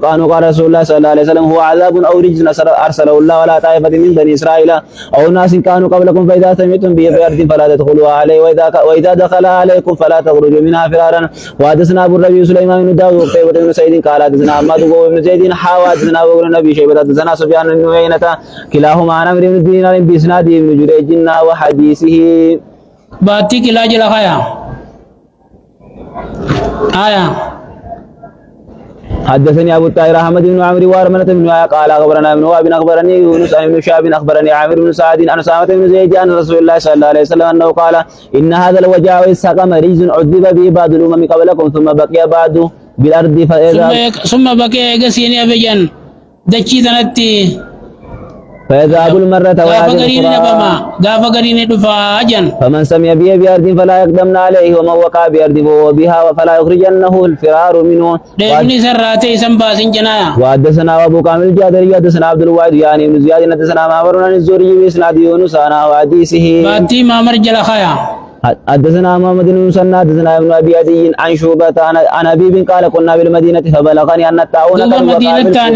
عنه قال رسول الله صلى الله عليه وسلم هو عذاب او رجز ارسله الله ولا طائفة من بني إسرائيل أو ناس كانوا قبلكم فإذا سمعتم به بأرض فلا تدخلوا عليه وإذا دخل عليكم فلا تخرجوا منها فرارا. وحدثنا أبو الربيع سليمان بن داود وقتيبة بن سعيد قال حدثنا أحمد بن زيد حدثنا أبو بن أبي شيبة حدثنا سفيان بن عيينة كلاهما عن عمرو بن دينار بإسناد ابن جريج وحديثه. باتي كلا جلا خيا آية حدثني ابو الطاهر احمد بن عمرو وارملة بن قال اخبرنا ابن وهب اخبرني يونس بن شهاب اخبرني عامر بن سعد عن اسامة بن زيد عن رسول الله صلى الله عليه وسلم انه قال ان هذا الوجع والسقم رجز عذب به بعض الامم قبلكم ثم بقي بعد بالارض فاذا ثم بقي غسيني ابجن دچي تنتي فيذهب المرة غافا غرين دفا اجن فمن سمع به بأرض فلا يقدمن عليه ومن وقع بأرض فهو بها فلا يخرجنه الفرار منه. ديني سراتي سنباسين جنايا. وحدثنا أبو كامل الجادري حدثنا عبد الواحد يعني بن زياد حدثنا معمر عن الزهري بإسناد يونس عن حديثه. باتي معمر جل خيا. حدثنا محمد بن مسنى حدثنا ابن ابي عدي عن شعبة عن ابي قال كنا بالمدينة فبلغني ان الطاعون قد وقع بالكوفة.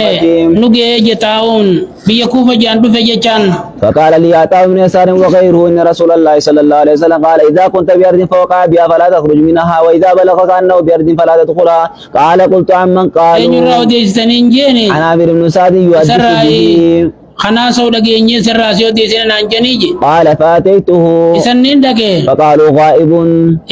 نجي جتاون بيكوفة جان بفجتان. فقال لي عطاء بن يسار وغيره ان رسول الله صلى الله عليه وسلم قال اذا كنت بأرض فوقع بها فلا تخرج منها واذا بلغك انه بأرض فلا تدخلها. قال قلت عمن قال عن عامر بن سعد يحدث به خنا سو دغيني سراسيو ديسن نانجنيجي قال فاتيته اسنين دغه فقالوا غائب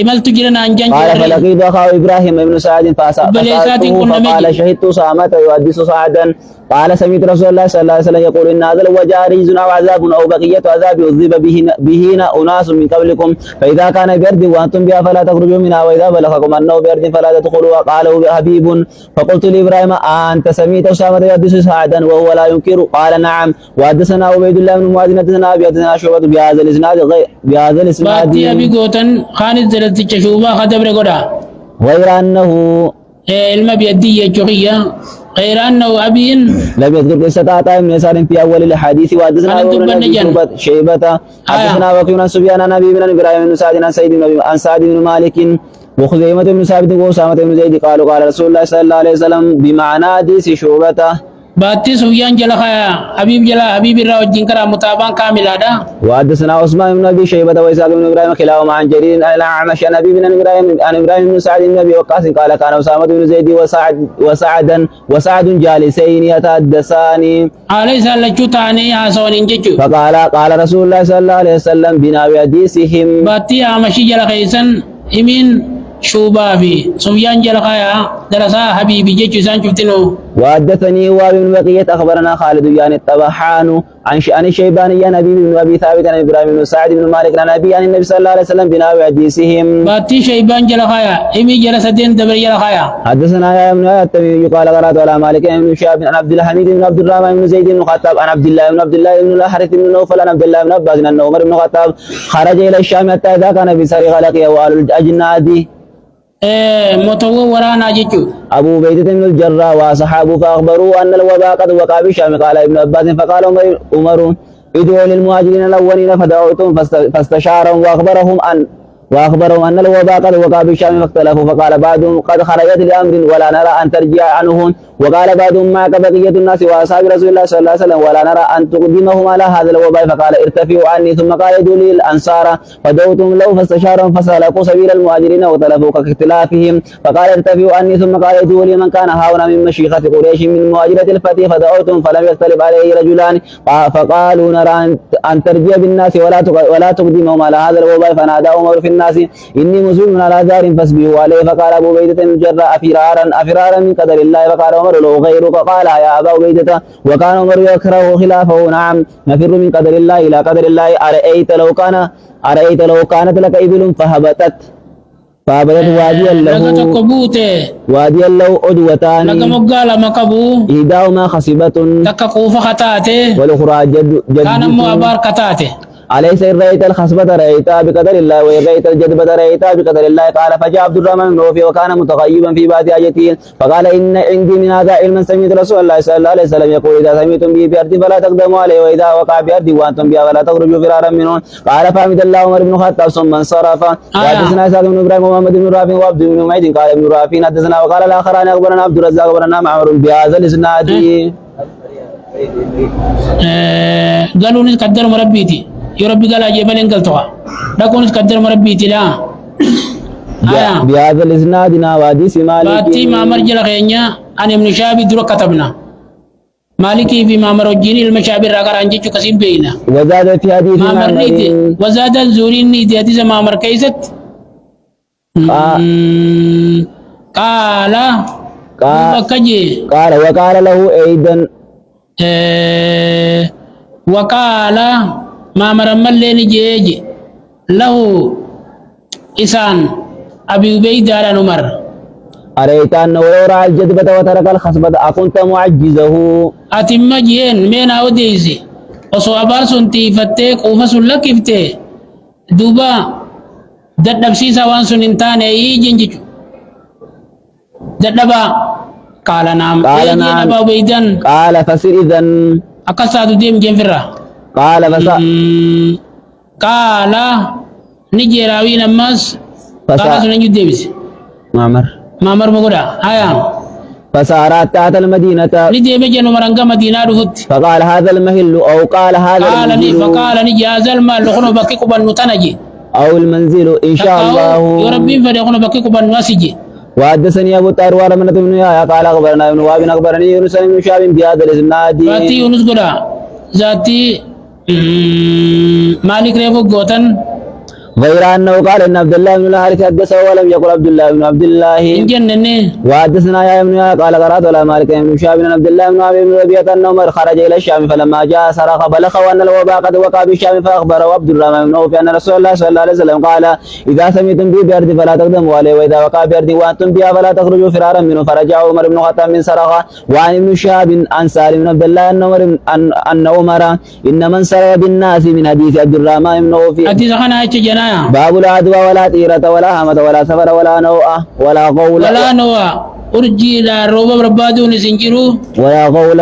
امل تجرن انجن قال فلقيت اخاه ابراهيم بن سعد فقال شهدت سامة يحدث سعدا قال سمعت رسول الله صلى الله عليه وسلم يقول ان هذا الوجع رجز او عذاب او بقية عذاب يعذب به اناس من قبلكم فاذا كان بأرض وانتم بها فلا تخرجوا منها واذا بلغكم انه بأرض فلا تدخلوا. قاله حبيب فقلت لابراهيم انت سمعت اسامة يحدث سعدا وهو لا ينكر قال نعم. وحدثنا عبيد الله بن معاذ حدثنا ابي حدثنا شعبة بهذا الاسناد باتي ابي غوتن خالد زلت تشوبا خدبر غدا غير انه علم بيدي جوخيا غير انه ابي لم يذكر قصة عطاء بن يسار في اول الحديث. وحدثنا شيبة حدثنا وكيع عن سفيان عن ابي بن ابراهيم بن سعد عن سعد بن مالك وخزيمة بن ثابت وأسامة بن زيد قالوا قال رسول الله صلى الله عليه وسلم بمعنى حديث شعبة. باتي سفيان جلا خيا حبيب الراوجين كرا متابعا كاملا دا. وحدثنا عثمان بن ابي شيبة وإسحاق بن ابراهيم كلاهما عن جرير عن الأعمش عن ابي بن ابراهيم عن ابراهيم بن سعد بن ابي وقاص قال كان أسامة بن زيد وسعد جالسين يتحدثان عليه سالجوتاني حسونين جچو قال رسول الله صلى الله عليه وسلم بنا بحديثهم. باتي أعمشي جلا خيسن امين شوبا في سفيان جلا خيا درسا حبيبي جيتشو سان شفتنو. وحدثني هو بن بقية أخبرنا خالد يعني الطبحان عن الشيباني عن أبي بن أبي ثابت عن إبراهيم بن سعد بن مالك عن أبي عن النبي صلى الله عليه وسلم بناء حديثهم. باتي شيبان جل خايا إمي جل سدين دبر جل خايا. حدثنا يا ابن التميمي قال قرأت على مالك بن شهاب عن عبد الحميد بن عبد الرحمن بن زيد بن الخطاب عن عبد الله بن الحارث بن نوفل عن عبد الله بن عباس أن عمر بن الخطاب خرج إلى الشام حتى إذا كان بسرق لقيه وآل الأجناد متو ورانا جيتشو. أبو بيدة بن الجراح وأصحابه فأخبروه أن الوباء قد وقع بالشام. قال ابن عباس فقال عمر ادعوا للمهاجرين الأولين فدعوتهم فاستشارهم وأخبرهم أن الوباء قد وقع بالشام فاختلفوا. فقال بعضهم قد خرجت لأمر ولا نرى أن ترجع عنهم، وقال بعضهم معك بقية الناس وأصحاب رسول الله صلى الله عليه وسلم ولا نرى أن تقدمهم على هذا الوباء. فقال ارتفعوا عني. ثم قال ادعوا لي الأنصار فدعوتهم له فاستشارهم فسلكوا سبيل المهاجرين واختلفوا كاختلافهم. فقال ارتفعوا عني. ثم قال ادعوا لي من كان هاهنا من مشيخة قريش من مهاجرة الفتح فدعوتهم فلم يختلف عليه رجلان فقالوا نرى أن ترجع بالناس ولا تقدمهم على هذا الوباء. فنادى عمر في الناس إني مسلم على دار فاسبحوا عليه. فقال أبو بيدة بن الجراح أفرارا من قدر الله. فقال عمر له غيرك. قال يا أبا عبيدة وكان عمر يكره خلافه. نعم نفر من قدر الله إلى قدر الله. أرأيت لو كانت لك إبل فهبطت واديا له عدوتان إحداهما خصبة والأخرى جد كان مؤبار كتاته. أليس إن رأيت الخصبة رأيتها بقدر الله وإن رأيت الجدبة رأيتها بقدر الله. قال فجاء عبد الرحمن بن عوف وكان متغيبا في بعض حاجته فقال إن عندي من هذا علما سمعت رسول الله صلى الله عليه وسلم يقول إذا سمعتم به بأرض فلا تقدموا عليه وإذا وقع بأرض وأنتم بها فلا تخرجوا فرارا منه. قال فحمد الله عمر بن الخطاب ثم انصرف. حدثنا إسحاق بن إبراهيم ومحمد بن رافع وعبد بن حميد. قال ابن رافع حدثنا وقال الآخران أخبرنا عبد الرزاق أخبرنا معمر بهذا الإسناد. قالوا نتقدر مربيتي يربي قال أجيبني انقلتها لكن نتقدر مربيتي لا بهذا الإسناد وحديث مالك باتي ما مرجل خينيا أن ابن شهاب درو كتبنا مالكي في ما مرجيني المشابه راقر أنجي كسيم بينا وزاد في حديث وزاد الزوري نيتي حديث ما مر كيست قال وقال له أيضا وقال ما مرمل لين جيجي له إسان أبي عبيدة على عمر أريت أنه لو رأى الجدبة وترك الخصبة أكنت معجزه. أتم جين من أوديسي وصوابار سنتي فتك وفصل لك فتي دوبا دد بسيسا وانسون انتان يجنجي ددبا قال نعم أبا عبيدة قال فسر إذن أكساد ديم جنفرة قال قال نجيراوي نماس قال سنجد ديبس مامر مغدا آيام فسارت تحت المدينة ندي مجنو مرنگا مدينة رفت فقال هذا المهل أو قال هذا المنزل فقال نجي هذا المال لخنو بكي قبل نتنجي أو المنزل إن شاء الله يربين فليخنو بكي قبل نسجي. وحدثني أبو طاهر وارمنة بن يحيى قال أخبرنا ابن وهب أخبرني يونس بن شهاب بهذا الإسناد. ذاتي يونس قدا ذاتي مالك ريفو غوتن غير أنه قال إن عبد الله بن الحارث حدثه ولم يقل عبد الله بن عبد الله. وحدثنا يا ابن يحيى قال قرأت على مالك بن شهاب بن عبد الله بن عمرو بن ربيعة أن عمر خرج إلى الشام فلما جاء سرق بلغه أن الوباء قد وقع بالشام فأخبره عبد الرحمن بن عوف أن رسول الله صلى الله عليه وسلم قال إذا سمعتم به بأرض فلا تقدموا عليه وإذا وقع بأرض وأنتم بها فلا تخرجوا فرارا منه. فرجع عمر بن الخطاب من سرقه. وعن ابن شهاب عن سالم بن عبد الله أن عمر إن من سرق بالناس من حديث عبد الرحمن بن عوف باب العدوى ولا طيرة ولا هامة ولا سفر ولا نوء ولا غول أرجي لا روب بربادون سنجرو ولا غول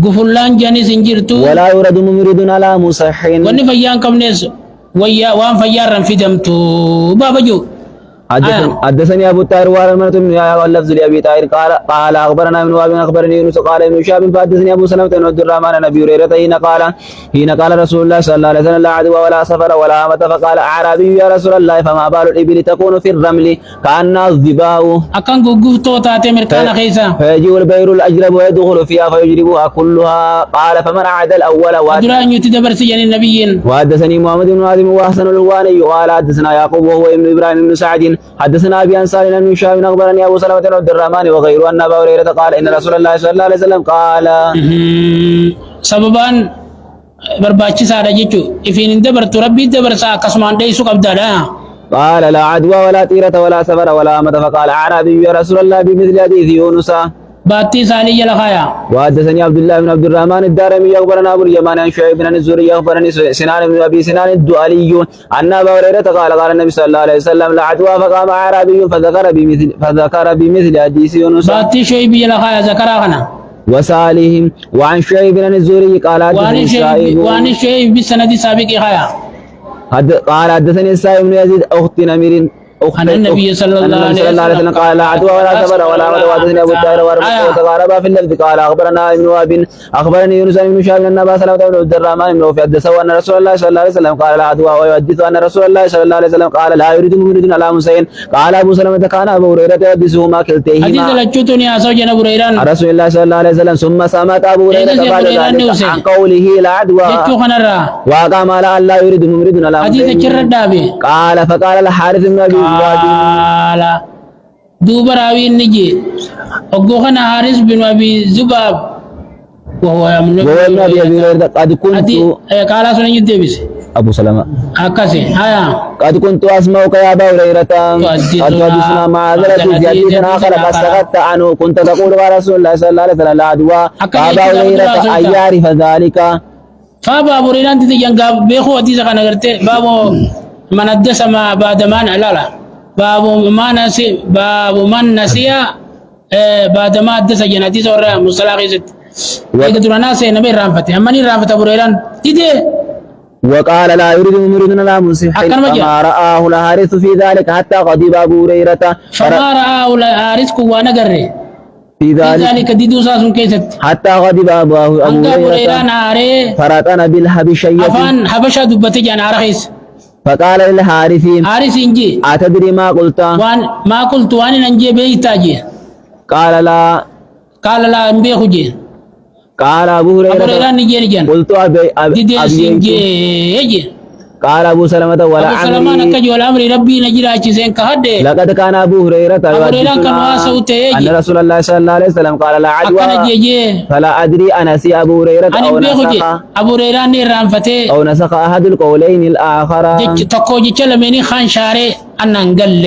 غفلان جاني سنجرتو ولا يرد ممرد على مصحين وني فيان كم ناس ويا وان فيارا في دمتو بابا جو. حدثني ابو طاهر وارمنة بن يحيى واللفظ لابي طاهر قال اخبرنا ابن وهب اخبرني يونس قال ابن شهاب فحدثني ابو سلمة بن عبد الرحمن عن ابي هريرة حين قال رسول الله صلى الله عليه وسلم لا عدوى ولا سفر ولا هامة. فقال اعرابي يا رسول الله فما بال الابل تكون في الرمل كانها الظباء اكن غوغفتو تاتي مركان خيسا فيجي البير الاجلب ويدخل فيها فيجربها كلها. قال فمن عاد الاول ودران يتدبر سجن النبيين. وحدثني محمد بن عاصم واحسن الواني قال حدثنا يعقوب وهو ابن ابراهيم بن سعد حدثنا ابي انصار بن هشام اخبرني ابو سلمة بن عبد الرحمن وغيره ان ابا هريرة قال ان رسول الله صلى الله عليه وسلم قال sababaan barbaachisaadha jechuudha. Ifiin dabartu rabbii dabarsaa akkasumaan dheessuu qabdaadha. قال لا عدوى ولا طيرة ولا سفر ولا مدى فقال اعرابي يا رسول الله بمثل حديث يونس. Baattii isaanii jala kaaya. وحدثني عبد الله بن عبد الرحمن الدارمي اخبرنا ابو اليمان عن شعيب بن الزهري اخبرني سنان بن ابي سنان الدؤلي ان ابا هريره قال قال النبي صلى الله عليه وسلم لا عدوى فقام اعرابي فذكر بمثل حديث يونس. Baattii shooyibii jala kaaya zakaraa kana. وصالحهم وعن شعيب بن الزهري قال حدثني سعيد waan shooyibii bisanadi saabiqii kaaya. قال حدثني سعيد بن يزيد اخت نمير أن النبي صلى الله عليه وسلم قال لا عدوى ولا سفر ولا مدى. وحدثني ابو الطاهر وتقاربا في اللفظ قال اخبرنا ابن وهب اخبرني يونس بن شهاب ان ابا سلمة بن عبد الرحمن بن عوف حدثه ان رسول الله صلى الله عليه وسلم قال لا عدوى ويحدث ان رسول الله صلى الله عليه وسلم قال لا يريد ممرض على حسين. قال ابو سلمة كان ابو هريرة يحدثهما كلتيهما حديث لجوتني يا زوجنا بريران رسول الله صلى الله عليه وسلم ثم سمعت ابو هريرة بعد ذلك عن قوله لا عدوى jechuu kanarraa وقام على ان لا يريد ممرض على hadiisa حسين. kirra dhaabe. قال فقال الحارث بن ابي زباد Qaala duuba raawiin ni jee oggoo kana Haaris bin Abi Zubaab وهو وابن ابي هريرة قد كنت qaala sun eenyu deebise ابو سلمة akkasi haya قد كنت اسمعك يا ابا هريرة تحدثنا مع ذلك في حديث اخر قد سكت عنه كنت تقول يا رسول الله صلى الله عليه وسلم لا عدوى. ابا هريرة ان يعرف ذلك. فابا بريران تجنغا بيخو حديث kana garte baabo man addasa ma baada man alala باب من نسي بعد ما حدث جناتي سور مصطلح ست ويقدر الناس نبي رانفته اما ني رانفته بريران تيجي وقال لا يريد ممرض لا مسيح فما رآه الحارث في ذلك حتى غضب ابو هريرة. فما رآه الحارث وانا غري في ذلك ديدو ساسون كيست حتى غضب ابو هريرة فرطن بالحبشية افان حبشة دبته جان رخيص. فقال للحارث حارث انجي أتدري ما قلت؟ وان ما قلت وان انجي بيتاجي. قال لا انبيخجي. قال ابو هريرة نجي قلت ابي. قال ابو سلمة ولا ابو سلمة نكجي ولا امر ربي نجرا چيسن كهده. لقد كان ابو هريرة ان رسول الله صلى الله عليه وسلم قال لا عدوى فلا ادري انا سي ابو هريرة او نسخ ابو هريرة ني رانفته او نسخ احد القولين الاخر. تكو جلمني خان شاري اننغل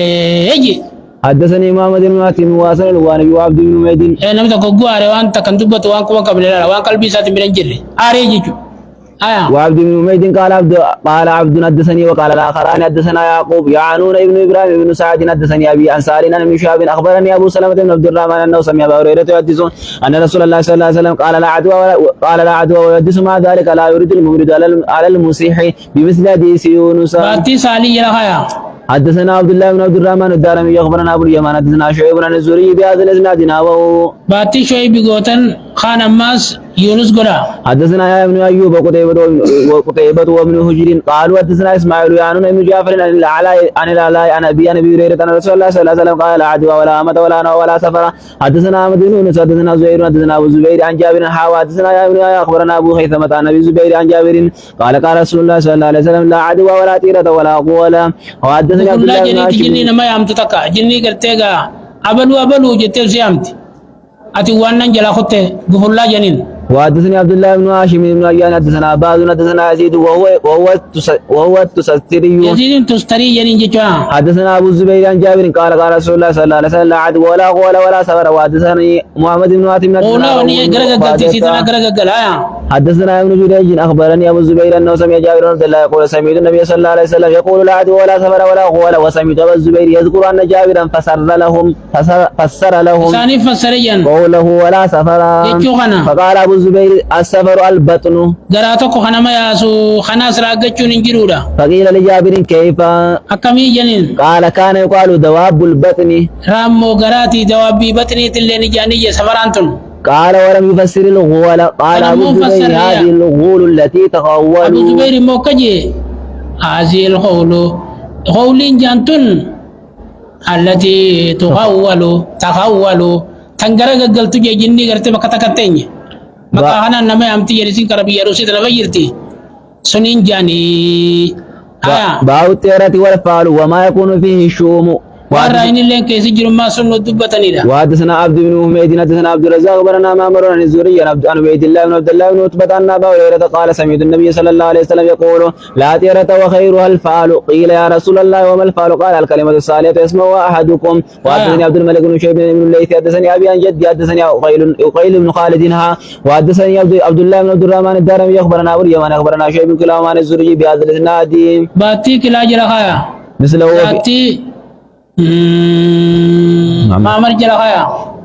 يجي. حدثني محمد بن ماتم واصل الواني وعبد بن ميدين. نم تكو غواره وان تكندبت وان كما قبل وان قلبي سات من جري اريجي. وعبد بن حميد قال عبد حدثني وقال الاخران حدثنا يعقوب يعنون ابن ابراهيم بن سعد حدثني ابي عن سالم بن شهاب اخبرني ابو سلمة بن عبد الرحمن انه سمع ابا هريرة يحدث ان رسول الله صلى الله عليه وسلم قال لا عدوى ويحدث مع ذلك لا يريد الممرض على المسيح بمثل حديث يونس. باتي سالي يا حدثنا عبد الله بن عبد الرحمن الدارمي اخبرنا ابو اليمان حدثنا شعيب بن الزهري بهذا الاسناد نحوه. باتي شعيب غوتن خان اماس يونس غدا. حدثنا يا ابن ايوب وقتيبة وابن هجر قالوا حدثنا اسماعيل يعنون ابن جعفر عن العلاء عن ابي هريرة ان رسول الله صلى الله عليه وسلم قال لا عدوى ولا امة ولا نوى ولا سفر. حدثنا احمد بن يونس حدثنا زهير حدثنا ابو الزبير عن جابر حدثنا يا ابن اخبرنا ابو خيثمة عن ابي الزبير عن جابر قال قال رسول الله صلى الله عليه وسلم لا عدوى ولا طيرة ولا قوة. وحدثني عبد الله بن هاشم جني نما يامت تكا جني كرتيغا ابلو جتل سيامت اتي وانن جلا خته غفلا جنين. وحدثني عبد الله بن هاشم بن عيان حدثنا بعض حدثنا يزيد وهو التستري. يزيد التستري جنين جوا. حدثنا ابو الزبير عن جابر قال قال رسول الله صلى الله عليه وسلم لا عدوى ولا قوة ولا سفر. وحدثني محمد بن حاتم حدثنا ابن جريج اخبرني ابو الزبير انه سمع جابر رضي الله يقول سمعت النبي صلى الله عليه وسلم يقول لا عدوى ولا سفر ولا قوة. وسمعت ابو الزبير يذكر ان جابرا فسر لهم ثاني فسريا قوله ولا سفر. فقال ابو الزبير السفر البطن. غراتو خنا ما ياسو خنا سراغچون انجرودا. فقيل لجابر كيف اكمي جنين. قال كان يقال دواب البطن. رامو غراتي دوابي بطني تلني جاني سفرانتن. قال ولم يفسر الغول. قال ابو الزبير هذه الغول التي تغول. ابو الزبير موكجي هذه الغول غولين جانتن التي تغول تنغرغ غلتو جني غرتي بكتكتني maka hanan nama amti jadi sing karabi yarusi teraba yirti sunin jani باو التيرة والفعل وما يكون فيه الشؤم والرأيين اللي كيس جرم ما سنو دبتني لا. وحدثنا عبد بن حميد حدثنا عبد الرزاق أخبرنا معمر عن الزهري عن عبيد الله بن عبد الله بن عتبة عن أبا هريرة قال سمعت النبي صلى الله عليه وسلم يقول لا طيرة وخيرها الفعل قيل يا رسول الله وما الفعل قال الكلمة الصالحة يسمعها أحدكم. وحدثني عبد الملك بن شيبة بن الليث حدثني أبي عن جدي حدثني عقيل بن خالد وحدثني عبد الله بن عبد الرحمن الدارمي أخبرنا أبو اليمن أخبرنا شيب بن كلامان عن الزهري بهذا الإسناد باتي كلا جرخايا مثله باتي ما مرجع لخايا.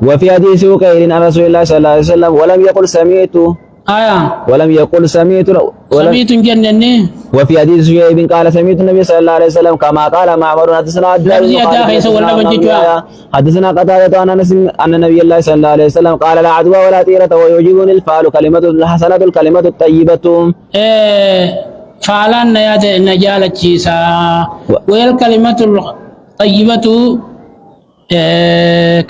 وفي حديث عقيل عن رسول الله صلى الله عليه وسلم ولم يقل سمعت سمعت جنني. وفي حديث شعيب قال سمعت النبي صلى الله عليه وسلم كما قال معمر حدثنا حدثنا قتادة عن انس ان النبي الله صلى الله عليه وسلم قال لا عدوى ولا طيرة ويعجبني الفعل كلمة الحسنة الكلمة الطيبة. فعلا نجال الشيسا والكلمة الطيبة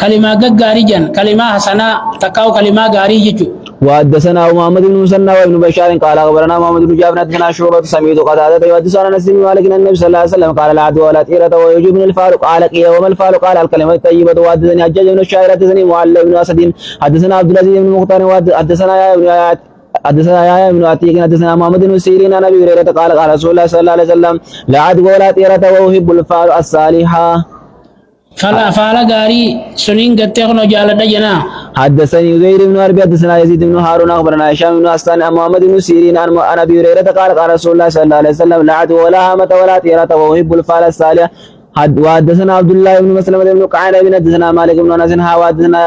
كلمة غاريجا كلمة حسنة تكاو كلمة غاريجو. وحدثنا محمد بن مسنى وابن بشار قال اخبرنا محمد بن جابر حدثنا شعبة سمعت قتادة يحدثنا انس بن مالك ان النبي صلى الله عليه وسلم قال لا عدوى ولا طيرة ويعجبني الفعل قال قيل وما الفعل قال الكلمة الطيبة. وحدثني حجاج بن الشاعر حدثني معل بن اسد حدثنا عبد العزيز بن مختار حدثنا يا ابن عتيق حدثنا محمد بن سيرين عن ابي هريرة قال قال رسول الله صلى الله عليه وسلم لا عدوى ولا طيرة واحب الفعل الصالحة. فلا غاري سنين قتيخنو جالد جنا. حدثني زهير بن حرب حدثنا يزيد بن هارون اخبرنا هشام بن حسان عن محمد بن سيرين عن ابي هريرة قال قال رسول الله صلى الله عليه وسلم لا عدوى ولا هامة ولا طيرة واحب الفعل الصالح. وحدثنا عبد الله بن مسلمة بن قعنب بن حدثنا مالك بن انس وحدثنا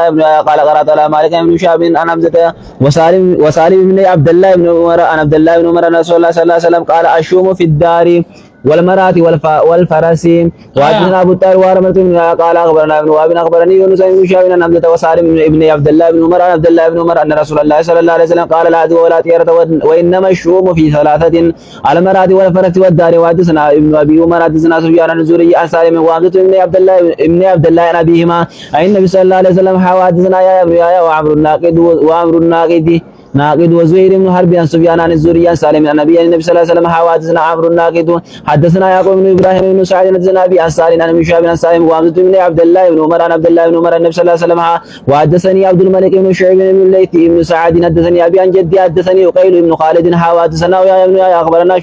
قال قرات على مالك بن شهاب عن حمزة وسالم بن عبد الله بن عمر عن عبد الله بن عمر ان رسول الله صلى الله عليه وسلم قال الشوم في الدار والمرات والفرس. وحدثنا ابو الطاهر وارمة بن قال اخبرنا ابن وهب اخبرني يونس بن شهاب عن حمزة وسالم بن عبد الله بن عمر عن عبد الله بن عمر ان رسول الله صلى الله عليه وسلم قال لا عدوى ولا طيرة وانما الشوم في ثلاثة المرات والفرس والدار. وحدثنا ابن ابي عمر حدثنا سفيان عن الزهري عن سالم وحمزة بن عبد الله عن ابيهما عن النبي صلى الله عليه وسلم. حدثنا يا ابن يحيى وعمرو الناقد وزهير بن حرب عن سفيان عن الزهري عن سالم عن النبي صلى الله عليه وسلم. حدثنا عمرو الناقد حدثنا يعقوب بن ابراهيم بن سعد حدثنا ابي عن سالم عن شهاب عن سالم وحمزة بن عبد الله بن عمر عن عبد الله بن عمر النبي صلى الله عليه وسلم. وحدثني عبد الملك بن شعيب بن الليث بن سعد حدثني ابي عن جدي حدثني عقيل بن خالد. حدثنا يا ابن اخبرنا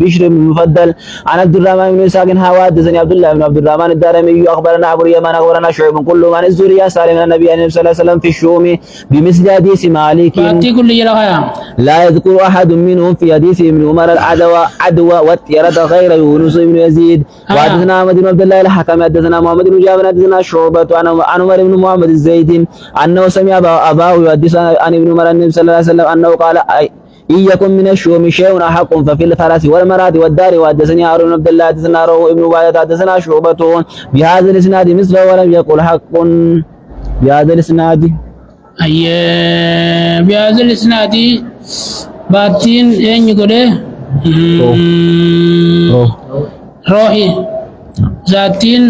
بشر بن مفضل عن عبد الرحمن بن اسحاق. حدثني عبد الله بن عبد الرحمن الدارمي اخبرنا ابو اليمان اخبرنا شعيب كلهم عن الزهري عن سالم عن النبي صلى الله عليه وسلم في الشوم بمثل حديث مالك. لا يذكر أحد منهم في حديث ابن عمر العدوى والطيرة غير يونس بن يزيد. وحدثنا أحمد بن عبد الله الحكم حدثنا محمد بن جابر حدثنا شعبة عن عمر بن محمد الزيد أنه سمع أباه يحدث عن ابن عمر النبي صلى الله عليه وسلم أنه قال إن يكن من الشوم شيء أحق ففي الفرس والمرات والدار. وحدثني هارون بن عبد الله حدثنا روح ابن عبادة حدثنا شعبة بهذا الإسناد مثله ولم يقل حق بهذا الإسناد. بهذا الإسناد باتين أين يقوله روحي ذاتين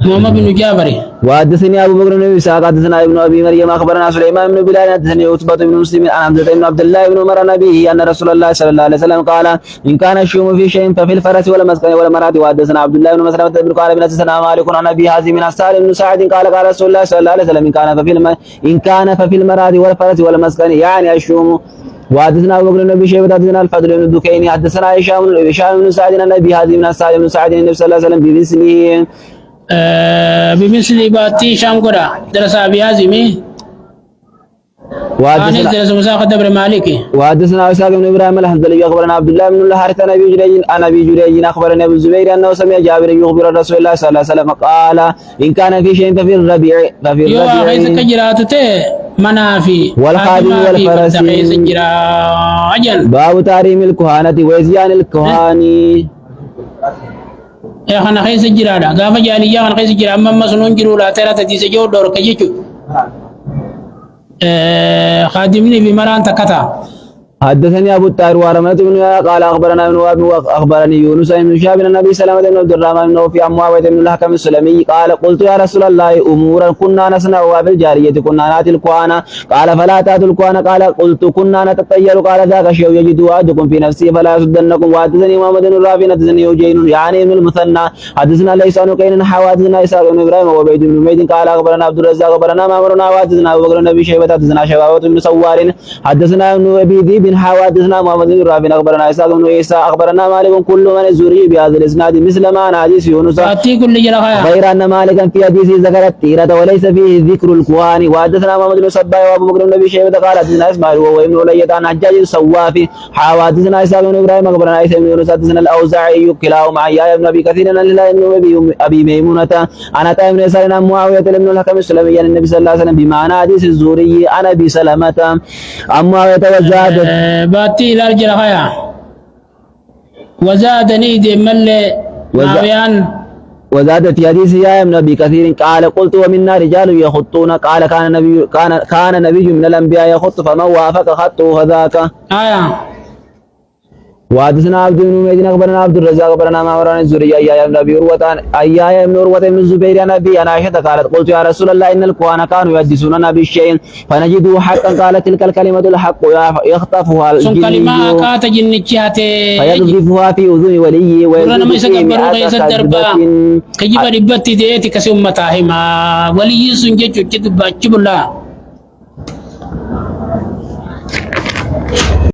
محمد بن جابر. وحدثني ابو بكر بن اسحاق حدثنا ابن ابي مريم اخبرنا سليمان بن بلال حدثني عتبة بن مسلم عن حمزة بن عبد الله بن عمر عن ابيه ان رسول الله صلى الله عليه وسلم قال ان كان الشوم في شيء ففي الفرس والمسكن والمرات. وحدثنا عبد الله بن مسلمة بن قال بن حدثنا مالك عن ابي حازم عن سالم بن سعد قال قال رسول الله صلى الله عليه وسلم ان كان ففي المرات والفرس والمسكن يعني الشوم. وحدثنا ابو بكر بن شيبة حدثنا الفضل بن الدكيني حدثنا هشام بن سعد عن ابي حازم عن سالم بن سعد النبي صلى الله عليه وسلم بمثله بمثل باتي شام قرا درس ابي عازمي وحدثنا درس مساق دبر مالكي. وحدثنا اسحاق بن ابراهيم الحنظلي اخبرنا عبد الله بن الحارث عن ابي جريج اخبرنا ابو الزبير انه سمع جابر يخبر رسول الله صلى الله عليه وسلم قال ان كان في شيء ففي الربيع منافي والخادم والفرس. باب تحريم الكهانة وزيان الكهان. يا خنا خيس جرادا غافا جاني يا خنا خيس جرا اما مسنون جرو لا ترى تدي سجو دور كجيچو خادمني بمران تكتا حدثني ابو الطاهر ورمله بن قال اخبرنا ابن وهب واخبرني يونس بن شهاب بن النبي سلمة بن عبد الرحمن بن في معاويه بن الحكم السلمي قال قلت يا رسول الله امورا كنا نصنعها بالجاريه كنا ناتي الكهانه قال فلا تاتوا الكهانه قال قلت كنا نتطير قال ذاك شيء يجد احدكم في نفسه فلا يصدنكم. وحدثني محمد بن رافع حدثني يوجين يعني من المثنى حدثنا ليس عن كين حوادثنا اسحاق بن ابراهيم وعبيد بن حميد قال اخبرنا عبد الرزاق اخبرنا مامرنا وحدثنا ابو بكر بن شيبه حدثنا شبابه بن سوار حدثنا ابن ابي ذئب حدثنا محمد بن رافع اخبرنا اسحاق بن عيسى اخبرنا مالك كل من الزهري بهذا الاسناد مثل ما انا حديث يونس غير ان مالكا في حديث ذكر التيرة وليس فيه ذكر الكهان. وحدثنا محمد بن صباح وابو بكر بن ابي شيبه قال حدثنا اسماعيل وهو ابن علية عن حجاج الصوافي حدثنا اسحاق بن ابراهيم اخبرنا عيسى بن يونس حدثنا الاوزاعي كلاهما عن يحيى بن ابي كثير عن الله بن ابي ميمونه انا تيم بن سالم عن معاويه بن الحكم السلمي عن النبي صلى الله عليه وسلم بمعنى حديث الزهري عن ابي سلمة عن معاويه وزاد باتي الارجل هيا وزادني دي ملي معاويان وزادت في حديث يحيى بن ابي كثير قال قلت ومنا رجال يخطون قال كان نبي من الانبياء يخط فمن وافق خطه فذاك. وحدثنا عبد بن حميد اخبرنا عبد الرزاق اخبرنا معمر عن الزهري يحيى بن ابي عروه بن الزبير عن ابي عن عائشه قالت قلت يا رسول الله ان الكهنة كانوا يحدثوننا بالشيء فنجده حقا قال تلك الكلمه الحق يخطفها الجن فيقذفها في اذن وليه ولي